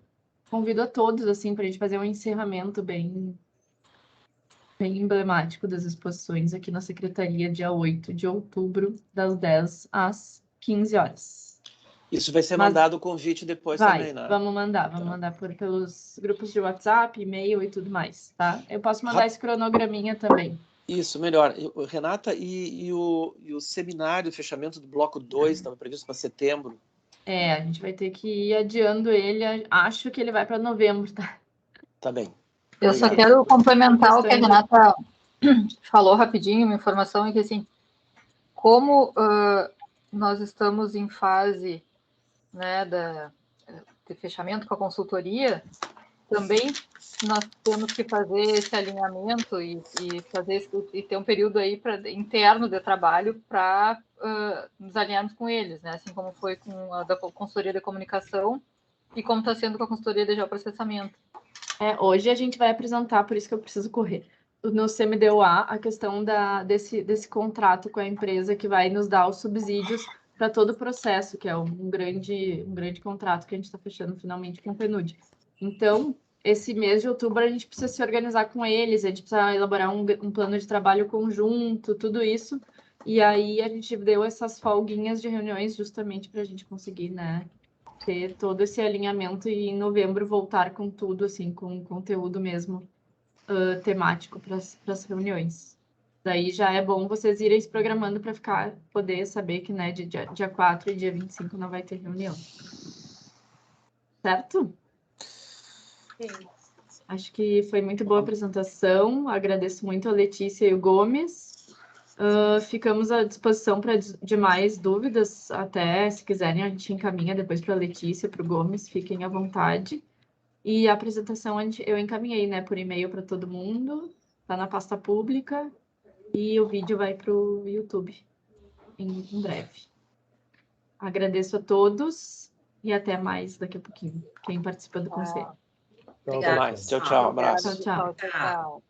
convido a todos, assim, para a gente fazer um encerramento bem emblemático das exposições aqui na Secretaria, dia 8 de outubro, das 10 às 15 horas. Isso vai ser mandado o convite depois também, né? Vamos mandar pelos grupos de WhatsApp, e-mail e tudo mais, tá? Eu posso mandar esse cronograminha também. Isso, melhor. Renata, e o seminário, o fechamento do bloco 2, estava previsto para setembro? A gente vai ter que ir adiando ele, acho que ele vai para novembro, tá? Tá bem. Eu só quero complementar o que a Renata falou rapidinho, uma informação é que, assim, como nós estamos em fase, né, de fechamento com a consultoria, também nós temos que fazer esse alinhamento e ter um período aí interno de trabalho para nos alinharmos com eles, né? Assim como foi com a da consultoria de comunicação e como está sendo com a consultoria de geoprocessamento. Hoje a gente vai apresentar, por isso que eu preciso correr, no CMDOA, a questão desse contrato com a empresa que vai nos dar os subsídios para todo o processo, que é um grande contrato que a gente está fechando finalmente com o PNUD. Então, esse mês de outubro a gente precisa se organizar com eles, a gente precisa elaborar um plano de trabalho conjunto, tudo isso, e aí a gente deu essas folguinhas de reuniões justamente para a gente conseguir, né, ter todo esse alinhamento e em novembro voltar com tudo, assim, com conteúdo mesmo temático para as reuniões. Daí já é bom vocês irem se programando para poder saber que, né, dia 4 e dia 25 não vai ter reunião. Certo? Sim. Acho que foi muito boa a apresentação. Agradeço muito a Letícia e o Gomes. Ficamos à disposição para demais dúvidas, até se quiserem a gente encaminha depois para a Letícia, para o Gomes, fiquem à vontade. E a apresentação eu encaminhei, né, por e-mail para todo mundo, está na pasta pública e o vídeo vai para o YouTube em breve. Agradeço a todos e até mais daqui a pouquinho, quem participa do conselho. Até mais. Tchau, tchau. Abraço. Tchau, tchau. Tchau.